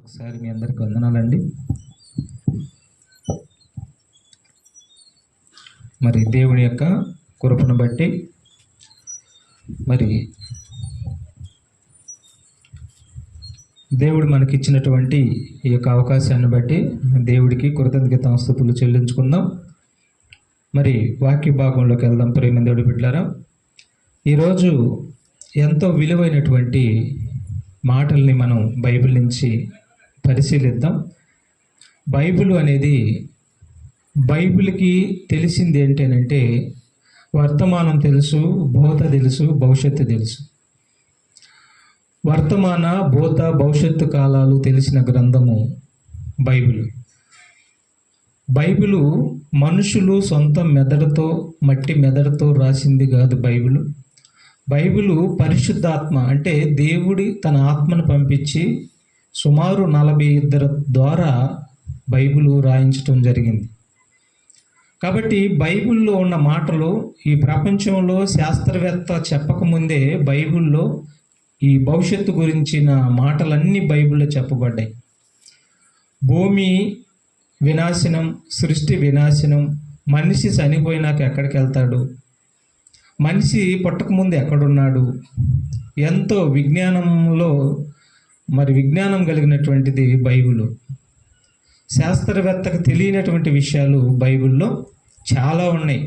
ఒకసారి మీ అందరికి వందనాలండి. మరి దేవుని యొక్క కృపను బట్టి మరి దేవుడు మనకిచ్చినటువంటి ఈ యొక్క అవకాశాన్ని బట్టి దేవుడికి కృతజ్ఞతాస్తుతులు చెల్లించుకుందాం. మరి వాక్య భాగంలోకి వెళ్దాం. ప్రేమ దేవుడి బిడ్డలారా, ఈరోజు ఎంతో విలువైనటువంటి మాటల్ని మనం బైబిల్ నుంచి పరిశీలిద్దాం. బైబిల్ అనేది బైబిల్కి తెలిసింది ఏంటంటే వర్తమానం తెలుసు, భూత తెలుసు, భవిష్యత్తు తెలుసు. వర్తమాన, భూత, భవిష్యత్తు కాలాలు తెలిసిన గ్రంథము బైబిల్. బైబిలు మనుషులు సొంత మెదడుతో, మట్టి మెదడుతో రాసింది కాదు. బైబిలు పరిశుద్ధాత్మ అంటే దేవుడి తన ఆత్మను పంపించి సుమారు 42 ద్వారా బైబిలు రాయించటం జరిగింది. కాబట్టి బైబిల్లో ఉన్న మాటలు ఈ ప్రపంచంలో శాస్త్రవేత్త చెప్పకముందే బైబిల్లో ఈ భవిష్యత్తు గురించిన మాటలన్నీ బైబిల్లో చెప్పబడ్డాయి. భూమి వినాశనం, సృష్టి వినాశనం, మనిషి చనిపోయినాక ఎక్కడికి వెళ్తాడు, మనిషి పుట్టకముందు ఎక్కడున్నాడు, ఎంతో విజ్ఞానం కలిగినటువంటిది బైబిల్. శాస్త్రవేత్తకు తెలియనటువంటి విషయాలు బైబిల్లో చాలా ఉన్నాయి.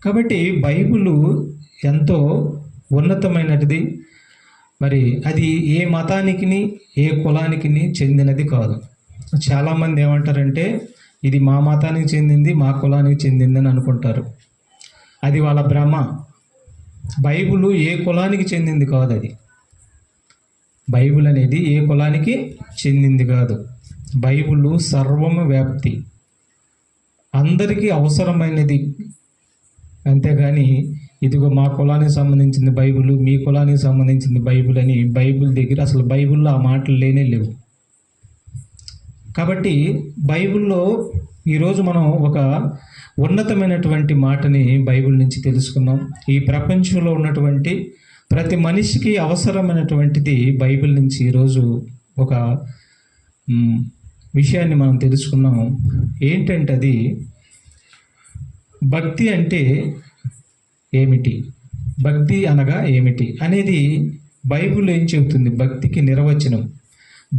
కాబట్టి బైబిల్ ఎంతో ఉన్నతమైనది. మరి అది ఏ మతానికి, ఏ కులానికి చెందినది కాదు. చాలామంది ఏమంటారంటే ఇది మా మతానికి చెందింది, మా కులానికి చెందింది అని అనుకుంటారు. అది వాళ్ళ భ్రమ. బైబిల్ ఏ కులానికి చెందింది కాదు. అది బైబిల్ అనేది ఏ కులానికి చెందింది కాదు. బైబిల్ సర్వము వ్యాప్తి, అందరికీ అవసరమైనది. అంతేగాని ఇదిగో మా కులానికి సంబంధించింది బైబిల్, మీ కులానికి సంబంధించింది బైబిల్ అని బైబిల్ దగ్గర అసలు బైబిల్లో ఆ మాటలు లేవు. కాబట్టి బైబిల్లో ఈరోజు మనం ఒక ఉన్నతమైనటువంటి మాటని బైబిల్ నుంచి తెలుసుకున్నాం. ఈ ప్రపంచంలో ఉన్నటువంటి ప్రతి మనిషికి అవసరమైనటువంటిది బైబిల్ నుంచి ఈరోజు ఒక విషయాన్ని మనం తెలుసుకున్నాం. ఏంటంటే అది భక్తి అంటే ఏమిటి, భక్తి అనగా ఏమిటి అనేది బైబిల్ ఏం చెబుతుంది. భక్తికి నిర్వచనం,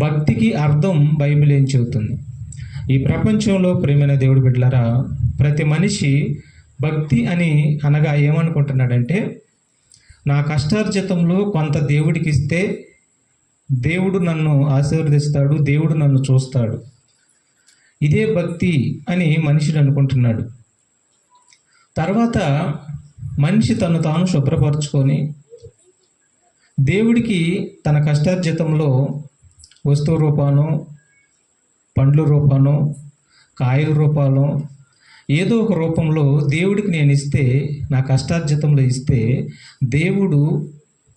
భక్తికి అర్థం బైబిల్ ఏం చెబుతుంది. ఈ ప్రపంచంలో ప్రేమైన దేవుడి బిడ్డలారా, ప్రతి మనిషి భక్తి అని అనగా ఏమనుకుంటున్నాడంటే నా కష్టార్జితంలో కొంత దేవుడికి ఇస్తే దేవుడు నన్ను ఆశీర్వదిస్తాడు, దేవుడు నన్ను చూస్తాడు, ఇదే భక్తి అని మనిషిని అనుకుంటున్నాడు. తర్వాత మనిషి తను తాను శుభ్రపరచుకొని దేవుడికి తన కష్టార్జితంలో వస్తువు రూపానో, పండ్ల రూపానో, కాయల రూపానో, ఏదో ఒక రూపంలో దేవుడికి నేను ఇస్తే, నా కష్టార్జితంలో ఇస్తే దేవుడు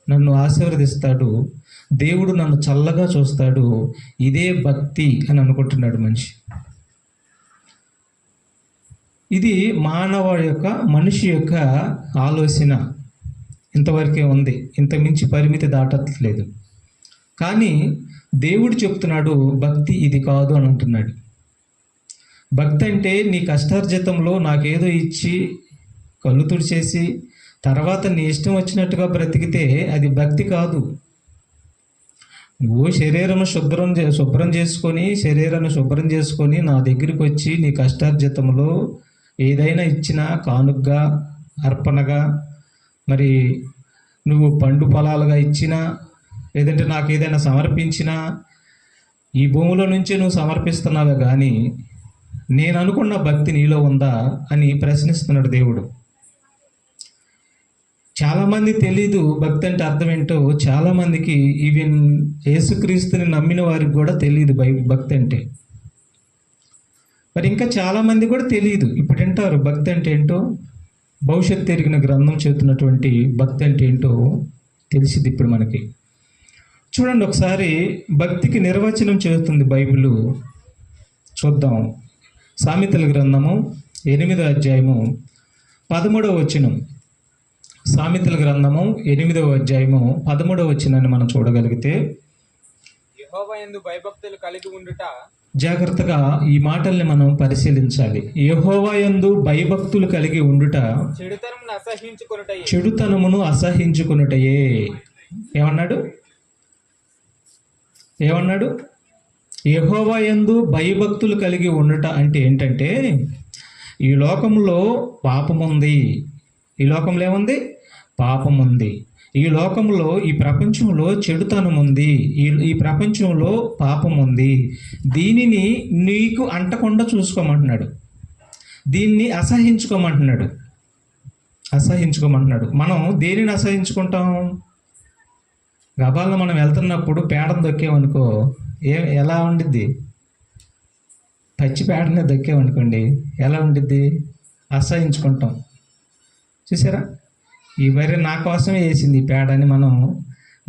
నన్ను ఆశీర్వదిస్తాడు, దేవుడు నన్ను చల్లగా చూస్తాడు, ఇదే భక్తి అని అనుకుంటున్నాడు మనిషి. ఇది మనిషి యొక్క ఆలోచన ఇంతవరకే ఉంది, ఇంతకుమించి పరిమితి దాటట్లేదు. కానీ దేవుడు చెప్తున్నాడు భక్తి ఇది కాదు అని అంటున్నాడు. భక్తి అంటే నీ కష్టార్జితంలో నాకేదో ఇచ్చి కళ్ళు తుడిచేసి తర్వాత నీ ఇష్టం వచ్చినట్టుగా బ్రతికితే అది భక్తి కాదు. నువ్వు శరీరాన్ని శుభ్రం చేసుకొని నా దగ్గరికి వచ్చి నీ కష్టార్జితంలో ఏదైనా ఇచ్చినా, కానుగ్గా, అర్పణగా, మరి నువ్వు పండు ఫలాలుగా ఇచ్చినా, లేదంటే నాకు ఏదైనా సమర్పించినా, ఈ భూమిలో నుంచే నువ్వు సమర్పిస్తున్నావే కానీ నేను అనుకున్న భక్తి నీలో ఉందా అని ప్రశ్నిస్తున్నాడు దేవుడు. చాలామంది తెలీదు భక్తి అంటే అర్థం ఏంటో. చాలామందికి ఈవెన్ యేసుక్రీస్తుని నమ్మిన వారికి కూడా తెలియదు భక్తి అంటే. మరి ఇంకా చాలామంది కూడా తెలియదు. ఇప్పుడు వింటారు భక్తి అంటే ఏంటో. భవిష్యత్తు ఎరిగిన గ్రంథం చెబుతున్నటువంటి భక్తి అంటే ఏంటో తెలిసింది ఇప్పుడు మనకి. చూడండి ఒకసారి భక్తికి నిర్వచనం చెబుతుంది బైబిల్. చూద్దాం. సామెతల గ్రంథము 8వ అధ్యాయము 13వ వచనం. సామెతల గ్రంథము 8వ అధ్యాయము 13వ వచనాన్ని మనం చూడగలిగితే, యెహోవాయందు భయభక్తులు కలిగి ఉండుట జాగ్రత్తగా ఈ మాటల్ని మనం పరిశీలించాలి. యెహోవాయందు భయభక్తులు కలిగి ఉండుట చెడుతనమును అసహించుకొనుటయే. చెడుతనమును అసహించుకొనుటయే. ఏమన్నాడు? యెహోవాయందు భయభక్తులు కలిగి ఉండుట అంటే ఏంటంటే, ఈ లోకంలో పాపముంది. ఈ లోకంలో ఏముంది? పాపముంది. ఈ లోకంలో, ఈ ప్రపంచంలో చెడుతనం ఉంది. ఈ ప్రపంచంలో పాపం ఉంది. దీనిని నీకు అంటకుండా చూసుకోమంటున్నాడు. దీన్ని అసహించుకోమంటున్నాడు. మనం దేనిని అసహించుకుంటాం? గబాలను మనం వెళ్తున్నప్పుడు పేడను దొక్కేమనుకో, ఎలా ఉండిద్ది? పచ్చి పేడనే దొక్కేమనుకోండి, ఎలా ఉండిద్ది? అసహించుకుంటాం. చూసారా? ఈ బర్రె నా కోసమే వేసింది ఈ పేడ అని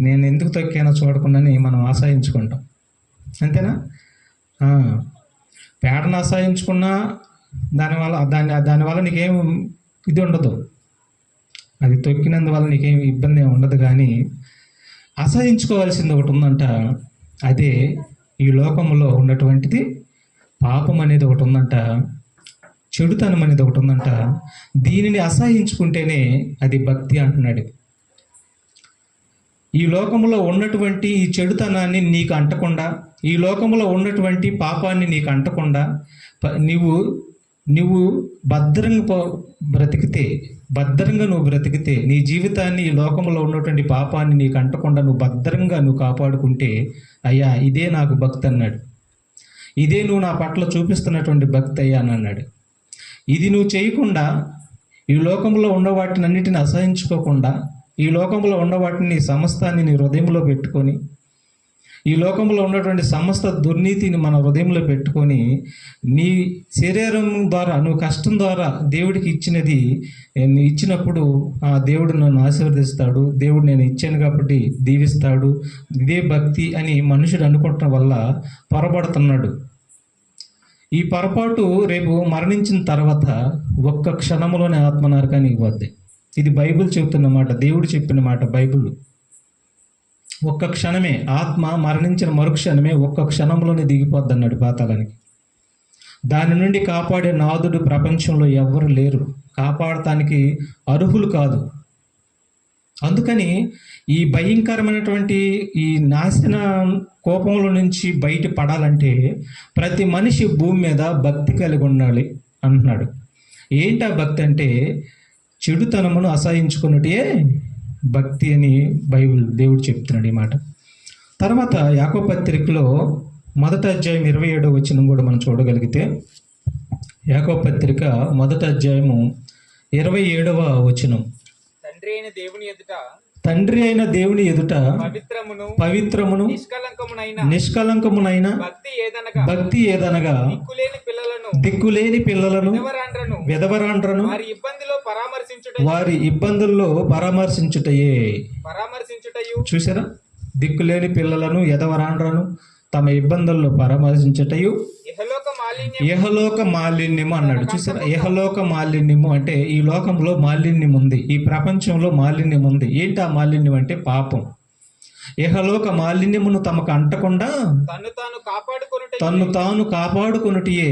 నేను ఎందుకు తొక్కానో చూడకుండాని మనం అసహించుకుంటాం. అంతేనా? పేడను అసహించుకున్నా దానివల్ల నీకేం ఇది ఉండదు. అది తొక్కినందువల్ల నీకేం ఇబ్బంది ఉండదు. కానీ అసహించుకోవాల్సింది ఒకటి ఉందంట. అదే ఈ లోకంలో ఉన్నటువంటిది పాపం అనేది ఒకటి ఉందంట. చెడుతనం అనేది ఒకటి ఉందంట. దీనిని అసహించుకుంటేనే అది భక్తి అంటున్నాడు. ఈ లోకంలో ఉన్నటువంటి ఈ చెడుతనాన్ని నీకు అంటకుండా, ఈ లోకంలో ఉన్నటువంటి పాపాన్ని నీకు అంటకుండా నువ్వు భద్రంగా బ్రతికితే, నీ జీవితాన్ని, ఈ లోకంలో ఉన్నటువంటి పాపాన్ని నీకు అంటకుండా నువ్వు భద్రంగా కాపాడుకుంటే, అయ్యా ఇదే నాకు భక్తి అన్నాడు. ఇదే నువ్వు నా పట్ల చూపిస్తున్నటువంటి భక్తి అయ్యా అని అన్నాడు. ఇది నువ్వు చేయకుండా, ఈ లోకంలో ఉన్న వాటిని అన్నిటిని అసహించుకోకుండా, ఈ లోకంలో ఉన్న వాటిని సమస్తాన్ని నీ హృదయంలో పెట్టుకొని, ఈ లోకంలో ఉన్నటువంటి సమస్త దుర్నీతిని మన హృదయంలో పెట్టుకొని, నీ శరీరం ద్వారా, నువ్వు కష్టం ద్వారా దేవుడికి ఇచ్చినప్పుడు ఆ దేవుడు నన్ను ఆశీర్వదిస్తాడు, దేవుడు నేను ఇచ్చాను కాబట్టి దీవిస్తాడు, ఇదే భక్తి అని మనుషుడు అనుకోవటం వల్ల పొరపడుతున్నాడు. ఈ పొరపాటు రేపు మరణించిన తర్వాత ఒక్క క్షణంలోనే ఆత్మ నరకానికి పోద్ది. ఇది బైబిల్ చెబుతున్న మాట, దేవుడు చెప్పిన మాట. బైబిల్ ఒక్క క్షణమే, ఆత్మ మరణించిన మరుక్షణమే ఒక్క క్షణంలోనే దిగిపోద్ది అన్నాడు పాతాళానికి. దాని నుండి కాపాడే నాథుడు ప్రపంచంలో ఎవ్వరు లేరు, కాపాడటానికి అర్హులు కాదు. అందుకని ఈ భయంకరమైనటువంటి ఈ నాశన కోపంలో నుంచి బయట పడాలంటే ప్రతి మనిషి భూమి మీద భక్తి కలిగి ఉండాలి అంటున్నాడు. ఏంటా భక్తి అంటే, చెడుతనమును అసహించుకున్నటే భక్తి అని దేవుడు చెప్తున్నాడు ఈ మాట. తర్వాత యాకోబు పత్రికలో 1వ అధ్యాయం 27వ వచనం కూడా మనం చూడగలిగితే, యాకోబు పత్రిక 1వ అధ్యాయము 27వ వచనం. తండ్రి అయిన దేవుని ఎదుట పవిత్రమును నిష్కలంకమునైన భక్తి ఏదనగా దిక్కులేని పిల్లలను విధవరాండ్రను వారి ఇబ్బందుల్లో పరామర్శించుటయే. చూసారా? దిక్కులేని పిల్లలను ఎదవరాండ్రను తమ ఇబ్బందుల్లో పరామర్శించుటయు యెహలోక మాలిన్యము అన్నాడు. చూసారా? యెహలోక మాలిన్యము అంటే ఈ లోకంలో మాలిన్యం ఉంది, ఈ ప్రపంచంలో మాలిన్యం ఉంది. ఏంటి ఆ మాలిన్యం అంటే పాపం. యెహలోక మాలిన్యమును తమకు అంటకుండా తన్ను తాను కాపాడుకొనుటయే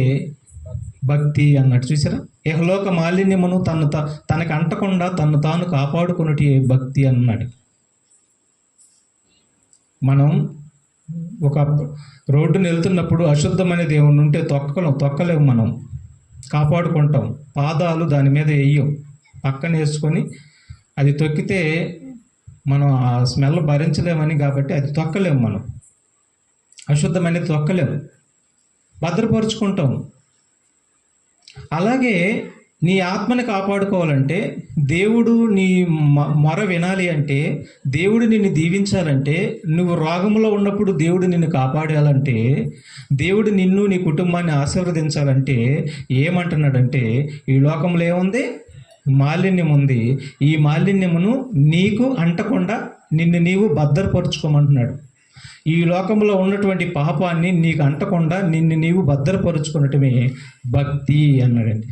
భక్తి అన్నాడు. చూసారా? యెహలోక మాలిన్యమును తనకు అంటకుండా తన్ను తాను కాపాడుకొనుటయే భక్తి అన్నాడు. మనం ఒక రోడ్డును వెళ్తున్నప్పుడు అశుద్ధమైనది ఏమన్నా ఉంటే తొక్కలేము, మనం కాపాడుకుంటాం. పాదాలు దాని మీద వేయం, పక్కన వేసుకొని అది తొక్కితే మనం ఆ స్మెల్ భరించలేమని, కాబట్టి అది తొక్కలేము. మనం అశుద్ధమైనది తొక్కలేము, భద్రపరుచుకుంటాం. అలాగే నీ ఆత్మని కాపాడుకోవాలంటే, దేవుడు నీ మొర వినాలి అంటే, దేవుడు నిన్ను దీవించాలంటే, నువ్వు రోగంలో ఉన్నప్పుడు దేవుడు నిన్ను కాపాడాలంటే, దేవుడు నిన్ను నీ కుటుంబాన్ని ఆశీర్వదించాలంటే ఏమంటున్నాడంటే, ఈ లోకంలో ఏముంది? మాలిన్యం ఉంది. ఈ మాలిన్యమును నీకు అంటకుండా నిన్ను నీవు భద్రపరుచుకోమంటున్నాడు. ఈ లోకంలో ఉన్నటువంటి పాపాన్ని నీకు అంటకుండా నిన్ను నీవు భద్రపరుచుకునటమే భక్తి అన్నాడండి.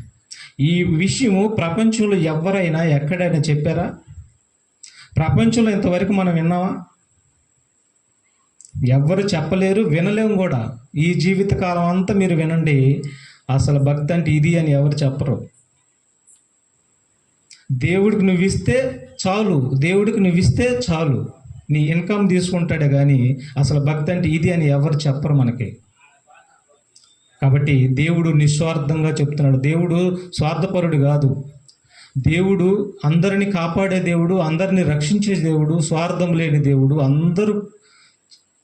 ఈ విషయము ప్రపంచంలో ఎవరైనా ఎక్కడైనా చెప్పారా? ప్రపంచంలో ఇంతవరకు మనం విన్నామా? ఎవ్వరు చెప్పలేరు, వినలేము కూడా. ఈ జీవితకాలం అంతా మీరు వినండి, అసలు భక్తి అంటే ఇది అని ఎవరు చెప్పరు. దేవుడికి నువ్వు ఇస్తే చాలు, దేవుడికి నువ్వు ఇస్తే చాలు, నీ ఇన్కమ్ తీసుకుంటాడే కానీ అసలు భక్తి అంటే ఇది అని ఎవరు చెప్పరు మనకి. కాబట్టి దేవుడు నిస్వార్థంగా చెప్తున్నాడు. దేవుడు స్వార్థపరుడు కాదు. దేవుడు అందరిని కాపాడే దేవుడు, అందరిని రక్షించే దేవుడు, స్వార్థం లేని దేవుడు. అందరూ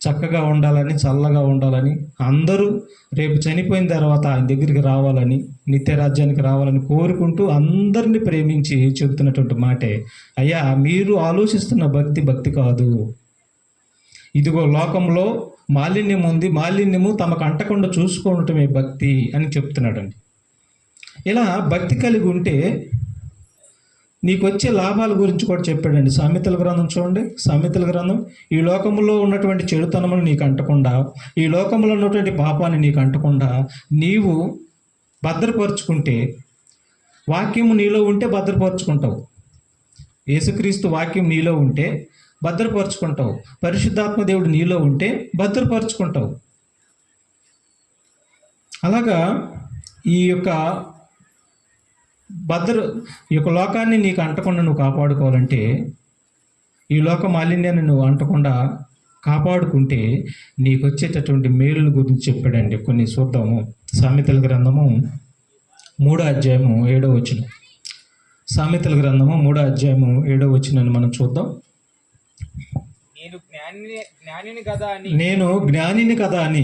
చక్కగా ఉండాలని, చల్లగా ఉండాలని, అందరూ రేపు చనిపోయిన తర్వాత ఆయన దగ్గరికి రావాలని, నిత్య రాజ్యానికి రావాలని కోరుకుంటూ అందరిని ప్రేమించి చెబుతున్నటువంటి మాటే, అయ్యా మీరు ఆలోచిస్తున్న భక్తి కాదు. ఇదిగో లోకంలో మాలిన్యం ఉంది, మాలిన్యము తమకు అంటకుండా చూసుకోవటమే భక్తి అని చెప్తున్నాడండి. ఇలా భక్తి కలిగి ఉంటే నీకు వచ్చే లాభాల గురించి కూడా చెప్పాడండి. సామెతల గ్రంథం చూడండి, సామెతల గ్రంథం, ఈ లోకంలో ఉన్నటువంటి చెడుతనములు నీకు అంటకుండా, ఈ లోకంలో ఉన్నటువంటి పాపాన్ని నీకు అంటకుండా నీవు భద్రపరుచుకుంటే, వాక్యము నీలో ఉంటే భద్రపరుచుకుంటావు. యేసుక్రీస్తు వాక్యం నీలో ఉంటే భద్రపరుచుకుంటావు. పరిశుద్ధాత్మ దేవుడు నీలో ఉంటే భద్రపరుచుకుంటావు. అలాగా ఈ యొక్క ఈ యొక్క లోకాన్ని నీకు అంటకుండా నువ్వు కాపాడుకోవాలంటే, ఈ లోక మాలిన్యాన్ని నువ్వు అంటకుండా కాపాడుకుంటే నీకు వచ్చేటటువంటి మేలుల గురించి చెప్పాడండి. కొన్ని చూద్దాము. సామెతల గ్రంథము 3వ అధ్యాయము 7వ వచనం. సామెతల గ్రంథము 3వ అధ్యాయము 7వ వచనాన్ని మనం చూద్దాం. నేను జ్ఞానిని కదా అని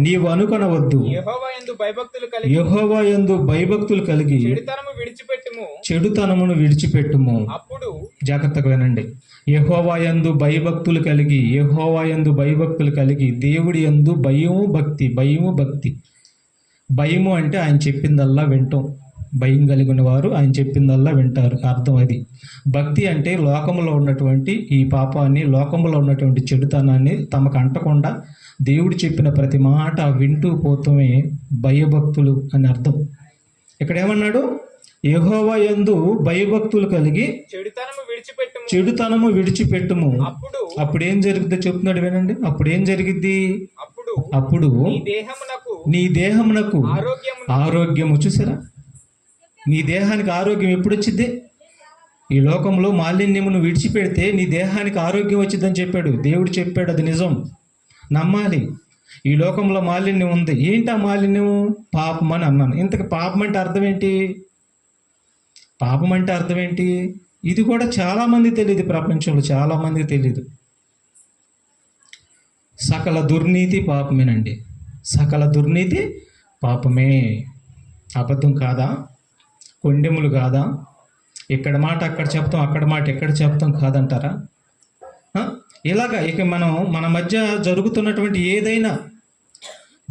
నీవు అనుకొనవద్దు. యెహోవా యందు భయభక్తులు కలిగి చెడుతనమును విడిచిపెట్టుము. జాగ్రత్తగా వినండి. యెహోవా యందు భయభక్తులు కలిగి, యెహోవా యందు భయభక్తులు కలిగి, దేవుడి యందు భయము భక్తి. భయము అంటే ఆయన చెప్పిందల్లా వింటాం. భయం కలిగిన వారు ఆయన చెప్పిందల్లా వింటారు, అర్థం అది. భక్తి అంటే లోకంలో ఉన్నటువంటి ఈ పాపాన్ని, లోకంలో ఉన్నటువంటి చెడుతనాన్ని తమకు అంటకుండా దేవుడు చెప్పిన ప్రతి మాట వింటూ పోతమే భయభక్తులు అని అర్థం. ఇక్కడ ఏమన్నాడు? యెహోవా యందు భయభక్తులు కలిగి చెడుతనము విడిచిపెట్టుము. అప్పుడు ఏం జరుగుతుందో చెప్తున్నాడు, వినండి. అప్పుడు ఏం జరిగిద్ది? అప్పుడు నీ దేహమునకు ఆరోగ్యము. చూసారా, నీ దేహానికి ఆరోగ్యం ఎప్పుడు వచ్చింది? ఈ లోకంలో మాలిన్యమును విడిచిపెడితే నీ దేహానికి ఆరోగ్యం వచ్చిందని చెప్పాడు దేవుడు. చెప్పాడు, అది నిజం, నమ్మాలి. ఈ లోకంలో మాలిన్యం ఉంది. ఏంటి ఆ మాలిన్యం? పాపం అని అన్నాను. ఇంతకు పాపం అంటే అర్థం ఏంటి? పాపం అంటే అర్థం ఏంటి? ఇది కూడా చాలామంది తెలియదు, ప్రపంచంలో చాలామందికి తెలియదు. సకల దుర్నీతి పాపమేనండి. సకల దుర్నీతి పాపమే. అబద్ధం కాదా? కొండెములు కాదా? ఇక్కడ మాట అక్కడ చెప్తాం, అక్కడ మాట ఎక్కడ చెప్తాం కాదంటారా? ఇలాగా ఇక మన మధ్య జరుగుతున్నటువంటి ఏదైనా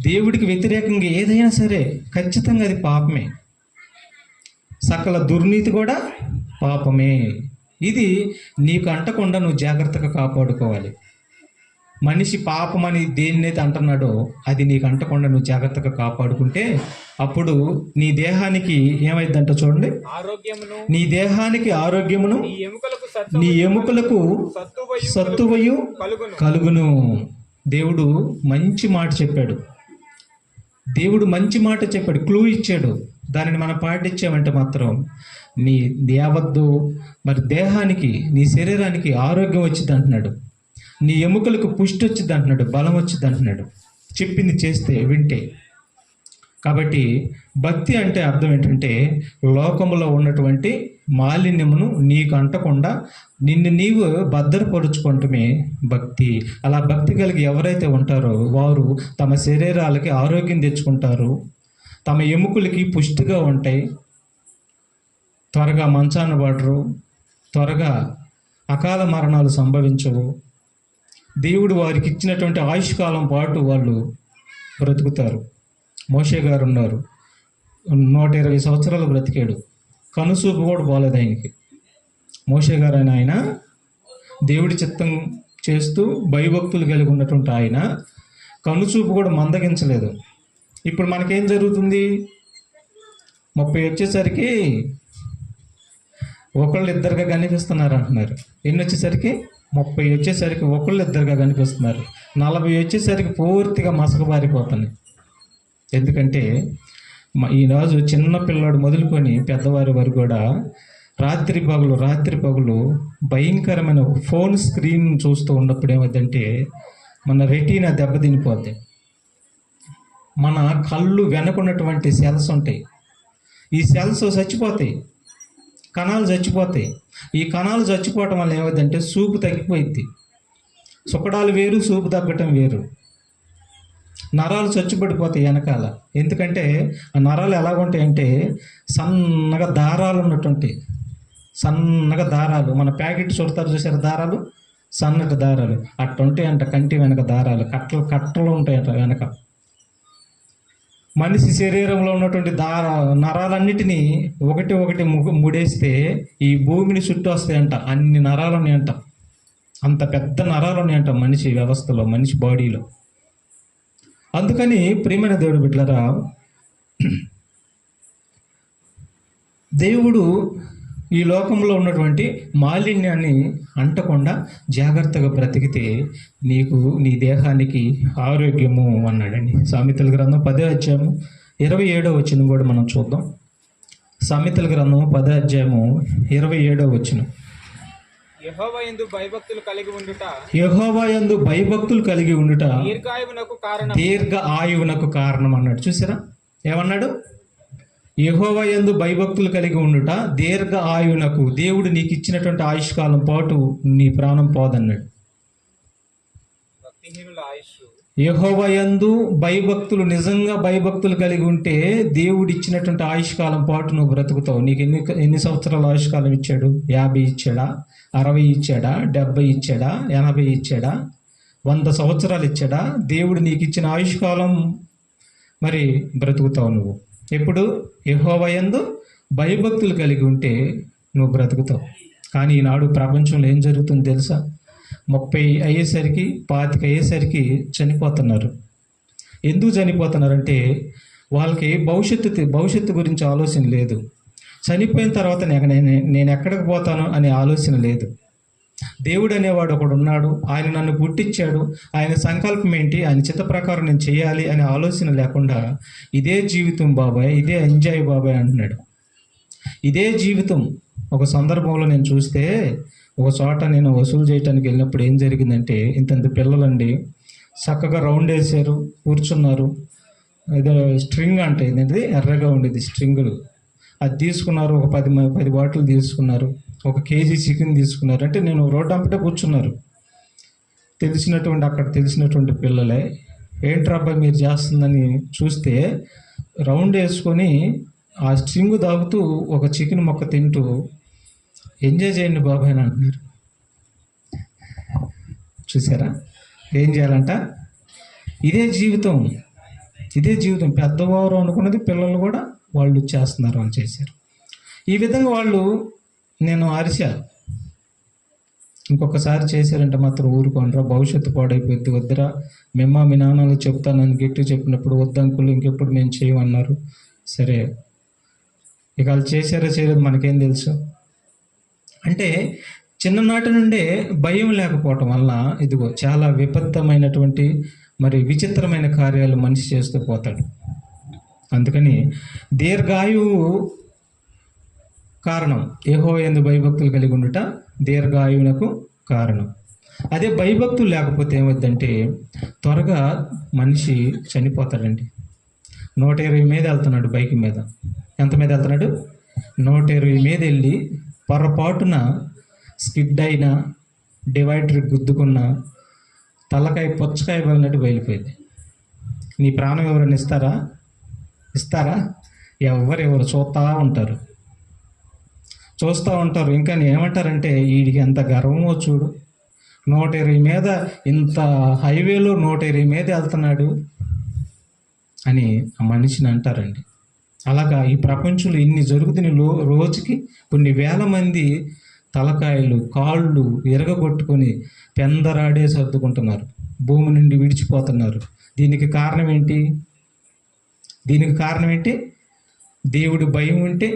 దేవుడికి వ్యతిరేకంగా ఏదైనా సరే ఖచ్చితంగా అది పాపమే. సకల దుర్నీతి కూడా పాపమే. ఇది నీకు అంటకుండా నువ్వు జాగ్రత్తగా కాపాడుకోవాలి. మనిషి పాపమని దేన్నైతే అంటున్నాడో అది నీకు అంటకుండా నువ్వు జాగ్రత్తగా కాపాడుకుంటే అప్పుడు నీ దేహానికి ఏమైందంట చూడండి. నీ దేహానికి ఆరోగ్యమును, నీ ఎముకలకు సత్తువయు కలుగును. దేవుడు మంచి మాట చెప్పాడు. దేవుడు మంచి మాట చెప్పాడు, క్లూ ఇచ్చాడు. దానిని మనం పాటించామంటే మాత్రం నీ యావత్తు మరి దేహానికి, నీ శరీరానికి ఆరోగ్యం వచ్చింది అంటున్నాడు. నీ ఎముకలకు పుష్టి వచ్చింది అంటున్నాడు, బలం వచ్చింది అంటున్నాడు, చెప్పింది చేస్తే, వింటే. కాబట్టి భక్తి అంటే అర్థం ఏంటంటే లోకంలో ఉన్నటువంటి మాలిన్యమును నీకు అంటకుండా నిన్ను నీవు భద్రపరుచుకోవటమే భక్తి. అలా భక్తి కలిగి ఎవరైతే ఉంటారో వారు తమ శరీరాలకి ఆరోగ్యం తెచ్చుకుంటారు, తమ ఎముకలకి పుష్టిగా ఉంటాయి, త్వరగా మంచాన పడరు, త్వరగా అకాల మరణాలు సంభవించవు. దేవుడు వారికి ఇచ్చినటువంటి ఆయుష్కాలం పాటు వాళ్ళు బ్రతుకుతారు. మోషే గారు ఉన్నారు, 120 సంవత్సరాలు బ్రతికాడు. కనుసూపు కూడా పోలేదు ఆయనకి. మోషే గారు ఆయన దేవుడి చిత్తం చేస్తూ భయభక్తులు కలిగి ఉన్నటువంటి ఆయన కనుసూపు కూడా మందగించలేదు. ఇప్పుడు మనకేం జరుగుతుంది? 30 వచ్చేసరికి ఒకళ్ళు ఇద్దరుగా కనిపిస్తున్నారు అంటున్నారు. ఎన్ని వచ్చేసరికి 30 వచ్చేసరికి ఒకళ్ళిద్దరుగా కనిపిస్తున్నారు. 40 వచ్చేసరికి పూర్తిగా మసకబారిపోతున్నాయి. ఎందుకంటే ఈరోజు చిన్న పిల్లాడు మొదలుకొని పెద్దవారి వరకు కూడా రాత్రి పగలు భయంకరమైన ఫోన్ స్క్రీన్ చూస్తూ ఉన్నప్పుడు ఏమవుతుందంటే మన రెటీనా దెబ్బతినిపోద్ది. మన కళ్ళు వెనకున్నటువంటి సెల్స్ ఉంటాయి, ఈ సెల్స్ చచ్చిపోతాయి, కణాలు చచ్చిపోతాయి. ఈ కణాలు చచ్చిపోవటం వల్ల ఏమవుతుందంటే చూపు తగ్గిపోయింది. సుకడాలు వేరు, చూపు తగ్గటం వేరు. నరాలు చచ్చుబడిపోతాయి వెనకాల. ఎందుకంటే ఆ నరాలు ఎలాగుంటాయంటే సన్నగా దారాలు ఉన్నట్టుంటాయి. సన్నగా దారాలు, మన ప్యాకెట్ చుడతారు చూసారు దారాలు, సన్నటి దారాలు అట్టుంటాయి అంట. కంటి వెనక దారాలు కట్టలు ఉంటాయంట వెనక. మనిషి శరీరంలో ఉన్నటువంటి నరాలన్నిటినీ ఒకటి ముడేస్తే ఈ భూమిని చుట్టూ వస్తాయంట. అన్ని నరాలు ఉన్నాయంట. అంత పెద్ద నరాలు ఉన్నాయంట మనిషి వ్యవస్థలో, మనిషి బాడీలో. అందుకని ప్రియమైన దేవుడు బిడ్డలారా, దేవుడు ఈ లోకంలో ఉన్నటువంటి మాలిన్యాన్ని అంటకుండా జాగ్రత్తగా బ్రతికితే నీకు నీ దేహానికి ఆరోగ్యము అన్నాడండి. సామెతల గ్రంథం 10వ అధ్యాయము 27వ వచనం కూడా మనం చూద్దాం. సామెతల గ్రంథం 10వ అధ్యాయము 27వ వచనం. యెహోవా యందు భయభక్తులు కలిగి ఉండుట, యెహోవా యందు భయభక్తులు కలిగి ఉండుట దీర్ఘ ఆయువునకు కారణం అన్నాడు. చూసారా ఏమన్నాడు? యెహోవా యందు భయభక్తులు కలిగి ఉండుట దీర్ఘ ఆయువునకు, దేవుడు నీకు ఇచ్చినటువంటి ఆయుష్కాలం పాటు నీ ప్రాణం పోదన్నాడు. భక్తిహీనుల ఆయుష్. యెహోవా యందు భయభక్తులు, నిజంగా భయభక్తులు కలిగి ఉంటే దేవుడు ఇచ్చినటువంటి ఆయుష్కాలం పాటు నువ్వు బ్రతుకుతావు. నీకు ఎన్ని సంవత్సరాల ఆయుష్కాలం ఇచ్చాడు? 50 ఇచ్చాడా? 60 ఇచ్చాడా? 70 ఇచ్చాడా? 80 ఇచ్చాడా? 100 సంవత్సరాలు ఇచ్చాడా? దేవుడు నీకు ఇచ్చిన ఆయుష్కాలం మరి బ్రతుకుతావు నువ్వు. ఎప్పుడు? యెహోవా యందు భయభక్తులు కలిగి ఉంటే నువ్వు బ్రతుకుతావు. కానీ ఈనాడు ప్రపంచంలో ఏం జరుగుతుందో తెలుసా? 30 అయ్యేసరికి 25 అయ్యేసరికి చనిపోతున్నారు. ఎందుకు చనిపోతున్నారంటే వాళ్ళకి భవిష్యత్తు గురించి ఆలోచన లేదు. చనిపోయిన తర్వాత నేను ఎక్కడికి పోతాను అనే ఆలోచన లేదు. దేవుడు అనేవాడు ఒకడు ఉన్నాడు, ఆయన నన్ను పుట్టించాడు, ఆయన సంకల్పం ఏంటి, ఆయన చిత్త ప్రకారం నేను చేయాలి అనే ఆలోచన లేకుండా ఇదే జీవితం బాబాయ్, ఇదే ఎంజాయ్ బాబాయ్ అంటున్నాడు. ఇదే జీవితం. ఒక సందర్భంలో నేను చూస్తే ఒక చోట నేను వసూలు చేయడానికి వెళ్ళినప్పుడు ఏం జరిగిందంటే ఇంతంత పిల్లలండి చక్కగా రౌండ్ వేసారు, కూర్చున్నారు. ఏదో స్ట్రింగ్ అంటే ఏంటంటే ఎర్రగా ఉండేది స్ట్రింగులు, అది తీసుకున్నారు. ఒక 10 బాటిల్ తీసుకున్నారు, 1 కేజీ చికెన్ తీసుకున్నారు. అంటే నేను రోడ్డు అంపటే కూర్చున్నారు. అక్కడ తెలిసినటువంటి పిల్లలే. ఏంట్రా అబ్బాయి మీరు చేస్తుందని చూస్తే రౌండ్ వేసుకొని ఆ స్ట్రింగ్ తాగుతూ ఒక చికెన్ మొక్క తింటూ ఎంజాయ్ చేయండి బాబాయ్ అని అంటున్నారు. చూసారా ఏం చేయాలంట? ఇదే జీవితం. పెద్దవారు అనుకున్నది పిల్లలు కూడా వాళ్ళు చేస్తున్నారు, అని చేశారు. ఈ విధంగా వాళ్ళు నేను అరిశా, ఇంకొకసారి చేశారంటే మాత్రం ఊరుకోనరా, భవిష్యత్తు పాడైపోద్ది, వద్దురా, మీ నాన్నలు చెప్తానని గట్టి చెప్పినప్పుడు వద్దంకులు ఇంకెప్పుడు మేము చేయమన్నారు. సరే, ఇక వాళ్ళు చేశారో చేయలేదు మనకేం తెలుసు. అంటే చిన్ననాటి నుండే భయం లేకపోవటం వల్ల ఇదిగో చాలా విపత్తమైనటువంటి మరి విచిత్రమైన కార్యాలు మనిషి చేస్తూ పోతాడు. అందుకని దీర్ఘాయువు కారణం. యెహోవా యందు భయభక్తులు కలిగి ఉండుట దీర్ఘాయువునకు కారణం. అదే భయభక్తులు లేకపోతే ఏమవుద్దంటే త్వరగా మనిషి చనిపోతాడండి. 120 మీద వెళ్తున్నాడు బైక్ మీద. ఎంత మీద వెళ్తున్నాడు? 120 మీద వెళ్ళి పొరపాటున స్కిడ్ అయినా, డివైడర్ గుద్దుకున్న, తలకాయ పుచ్చకాయ పగిలినట్టు బయలుపోయింది. నీ ప్రాణం ఎవరైనా ఇస్తారా? ఎవరు చూస్తూ ఉంటారు. ఇంకా ఏమంటారంటే వీడికి ఎంత గర్వమో చూడు, 120 మీద, ఇంత హైవేలో 120 మీద వెళ్తున్నాడు అని ఆ మనిషిని అంటారండి. అలాగా ఈ ప్రపంచంలో ఇన్ని జరుగుతున్న రోజుకి కొన్ని వేల మంది తలకాయలు, కాళ్ళు ఎరగొట్టుకొని పెందరాడే సర్దుకుంటున్నారు, భూమి నుండి విడిచిపోతున్నారు. దీనికి కారణం ఏంటి? దేవుడి భయం ఉంటే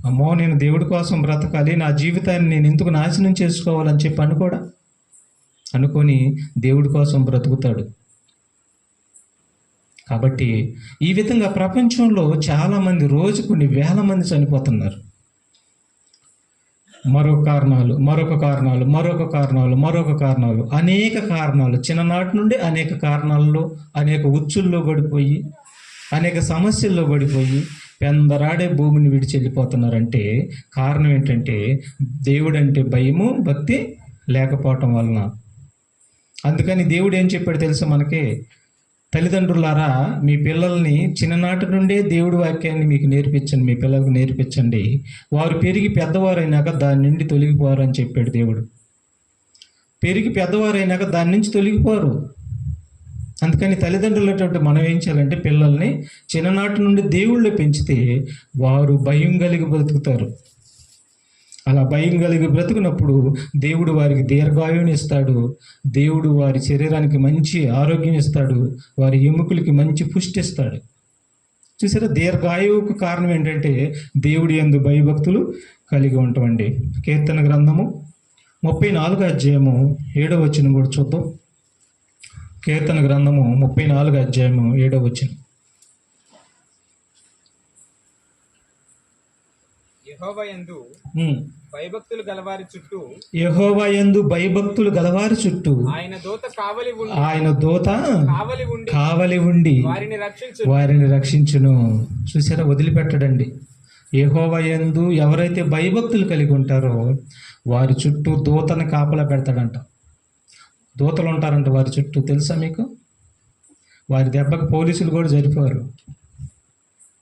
అమ్మో నేను దేవుడి కోసం బ్రతకాలి, నా జీవితాన్ని నేను ఎందుకు నాశనం చేసుకోవాలని చెప్పి అనుకొని దేవుడి కోసం బ్రతుకుతాడు. కాబట్టి ఈ విధంగా ప్రపంచంలో చాలామంది, రోజు కొన్ని వేల మంది చనిపోతున్నారు. మరొక కారణాలు, అనేక కారణాలు, చిన్ననాటి నుండి అనేక కారణాల్లో, అనేక ఉచ్చుల్లో పడిపోయి, అనేక సమస్యల్లో పడిపోయి పెందరాడే భూమిని విడిచి వెళ్ళిపోతున్నారంటే కారణం ఏంటంటే దేవుడంటే భయము, భక్తి లేకపోవటం వలన. అందుకని దేవుడు ఏం చెప్పాడు తెలుసా మనకి? తల్లిదండ్రులారా, మీ పిల్లల్ని చిన్ననాటి నుండే దేవుడి వాక్యాన్ని మీకు నేర్పించండి, మీ పిల్లలకు నేర్పించండి, వారు పెరిగి పెద్దవారైనాక దాని నుండి తొలగిపోరు అని చెప్పాడు దేవుడు. పెరిగి పెద్దవారైనాక దాని నుంచి తొలగిపోరు. అందుకని తల్లిదండ్రులటువంటి మనం ఏం చేయాలంటే పిల్లల్ని చిన్ననాటి నుండి దేవుళ్ళు పెంచితే వారు భయం కలిగి బ్రతుకుతారు. అలా భయం కలిగి బ్రతుకున్నప్పుడు దేవుడు వారికి దీర్ఘాయువుని ఇస్తాడు, దేవుడు వారి శరీరానికి మంచి ఆరోగ్యం ఇస్తాడు, వారి ఎముకలకి మంచి పుష్టి ఇస్తాడు. చూసారా, దీర్ఘాయువుకు కారణం ఏంటంటే దేవుడి యందు భయభక్తులు కలిగి ఉంటామండి. కీర్తన గ్రంథము 34వ అధ్యాయము 7వ వచనం కూడా చూద్దాం. కీర్తన గ్రంథము 34వ అధ్యాయము 7వ వచనం. యెహోవాయందు భయభక్తులు గలవారి చుట్టూ ఆయన దూత కావలి ఉండి వారిని రక్షించును. చూసారా, వదిలిపెట్టడండి. యెహోవాయందు ఎవరైతే భయభక్తులు కలిగి ఉంటారో వారి చుట్టూ దూతను కాపలా పెడతాడంట. దూతలు ఉంటారంట వారి చుట్టూ, తెలుసా మీకు? వారి దెబ్బకు పోలీసులు కూడా సరిపోరు.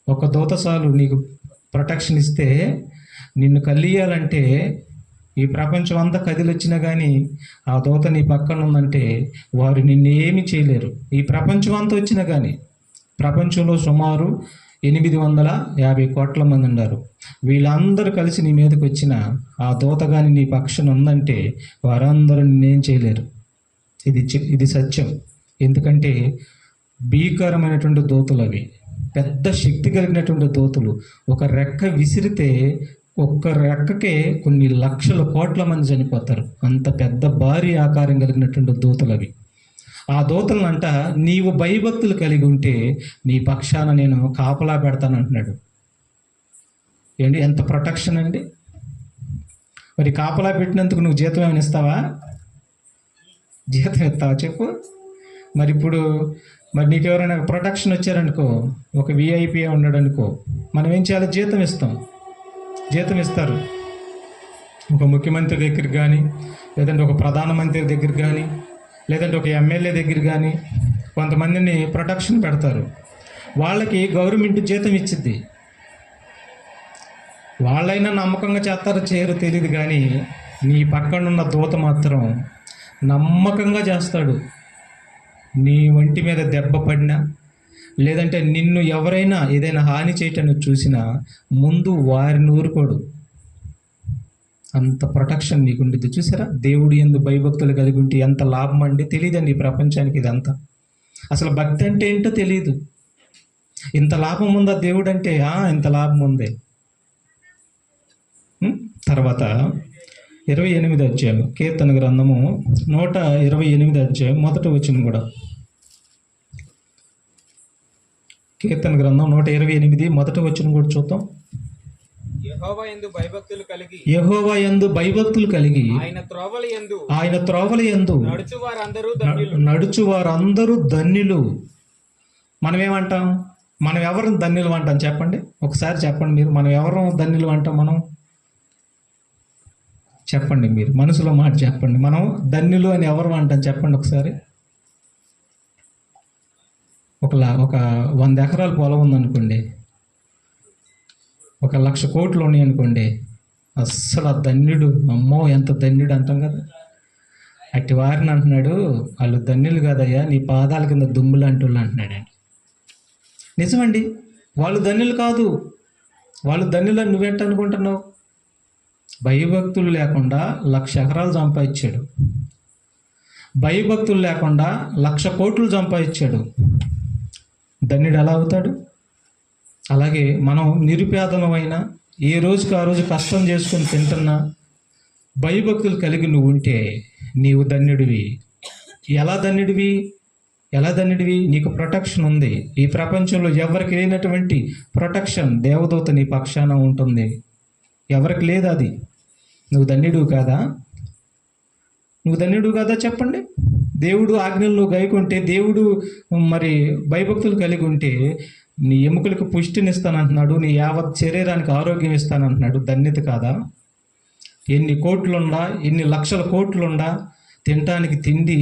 ఒక దూత చాలు నీకు ప్రొటెక్షన్ ఇస్తే. నిన్ను కల్లియాలంటే ఈ ప్రపంచం అంతా కదిలొచ్చినా కానీ ఆ దూత నీ పక్కన ఉందంటే వారు నిన్ను ఏమీ చేయలేరు. ఈ ప్రపంచం అంతా వచ్చినా కానీ, ప్రపంచంలో సుమారు 850 కోట్ల మంది ఉన్నారు. వీళ్ళందరూ కలిసి నీ మీదకి వచ్చిన ఆ దూత కానీ నీ పక్షాన ఉందంటే వారందరూ నిన్నేం చేయలేరు. ఇది సత్యం. ఎందుకంటే భీకరమైనటువంటి దూతలు అవి, పెద్ద శక్తి కలిగినటువంటి దూతలు. ఒక రెక్క విసిరితే ఒక్క రెక్కకే కొన్ని లక్షల కోట్ల మంది చనిపోతారు. అంత పెద్ద భారీ ఆకారం కలిగినటువంటి దూతలు అవి. ఆ దూతలనంట నీవు భయభక్తులు కలిగి ఉంటే నీ పక్షాన నేను కాపలా పెడతాను అంటున్నాడు. ఏంటి, ఎంత ప్రొటెక్షన్ అండి! మరి కాపలా పెట్టినందుకు నువ్వు జీతం ఏమైనా ఇస్తావా? జీతం ఇస్తావా చెప్పు? మరి ఇప్పుడు నీకు ఎవరైనా ప్రొటెక్షన్ వచ్చారనుకో, ఒక విఐపీ ఉన్నాడు అనుకో, మనం ఏం చేయాలి? జీతం ఇస్తాం. జీతం ఇస్తారు. ఒక ముఖ్యమంత్రి దగ్గర కానీ, లేదంటే ఒక ప్రధానమంత్రి దగ్గర కానీ, లేదంటే ఒక ఎమ్మెల్యే దగ్గర కానీ కొంతమందిని ప్రొటెక్షన్ పెడతారు. వాళ్ళకి గవర్నమెంట్ జీతం ఇచ్చిద్ది. వాళ్ళైనా నమ్మకంగా చేస్తారో చేయరో తెలియదు, కానీ నీ పక్కనున్న దూత మాత్రం నమ్మకంగా చేస్తాడు. నీ ఒంటి మీద దెబ్బ పడినా, లేదంటే నిన్ను ఎవరైనా ఏదైనా హాని చేయటానికి చూసినా ముందు వారిని ఊరుకోడు. అంత ప్రొటెక్షన్ నీకు ఉండేది. చూసారా, దేవుడు యందు భయభక్తులు కలిగి ఉంటే ఎంత లాభం అండి! తెలియదండి ఈ ప్రపంచానికి ఇదంతా. అసలు భక్తి అంటే ఏంటో తెలియదు. ఇంత లాభం ఉందా దేవుడు అంటే? ఇంత లాభం ఉంది. తర్వాత 28వ అధ్యాయం, కీర్తన గ్రంథము 128వ అధ్యాయం 1వ వచనం కూడా. కీర్తన గ్రంథం 128 1వ వచనం కూడా చూద్దాం. యెహోవాయందు భయభక్తులు కలిగి ఆయన త్రోవల యందు నడుచు వారందరూ ధన్యులు. మనం ఏమంటాం? మనం ఎవరు ధన్యులు అంటాం చెప్పండి? ఒకసారి చెప్పండి మీరు, మనం ఎవరు ధన్యులు అంటాం? మనం చెప్పండి, మీరు మనసులో మాట చెప్పండి. మనం ధన్యులు అని ఎవరు అంటాం చెప్పండి ఒకసారి. ఒక 100 ఎకరాల పొలం ఉందనుకోండి, 1,00,000 కోట్లు ఉన్నాయి అనుకోండి, అస్సలు ఆ ధన్యుడు, అమ్మో ఎంత ధన్యుడు అంటాం కదా. అట్టి వారిని అంటున్నాడు, వాళ్ళు ధన్యులు కాదయ్యా, నీ పాదాల కింద దుమ్ములు అంటుళ్ళు అంటున్నాడండి. నిజమండి, వాళ్ళు ధన్యులు కాదు. వాళ్ళు ధన్యులు అని నువ్వేంట అనుకుంటున్నావు? భయభక్తులు లేకుండా 1,00,000 ఎకరాలు సంపాదించాడు. భయభక్తులు లేకుండా 1,00,000 కోట్లు సంపాదించాడు. ధన్యుడు ఎలా అవుతాడు? అలాగే మనం నిరుపేదలమైనా, ఏ రోజుకి ఆ రోజు కష్టం చేసుకొని తింటున్నా భయభక్తులు కలిగి నువ్వు ఉంటే నీవు ధన్యుడివి. ఎలా ధన్యుడివి? ఎలా ధన్యుడివి? నీకు ప్రొటెక్షన్ ఉంది. ఈ ప్రపంచంలో ఎవరికి లేనటువంటి ప్రొటెక్షన్ దేవదూత నీ పక్షాన ఉంటుంది. ఎవరికి లేదు అది. నువ్వు ధన్యుడు కాదా? నువ్వు ధన్యుడు కాదా చెప్పండి. దేవుడు ఆజ్ఞలు నువ్వు గైకుంటే, దేవుడు మరి భయభక్తులు కలిగి ఉంటే నీ ఎముకలకు పుష్టినిస్తానంటున్నాడు, నీ యావత్ శరీరానికి ఆరోగ్యం ఇస్తానంటున్నాడు. ధన్యత కాదా? ఎన్ని కోట్లుండా, ఎన్ని లక్షల కోట్లుండా తినటానికి తిండి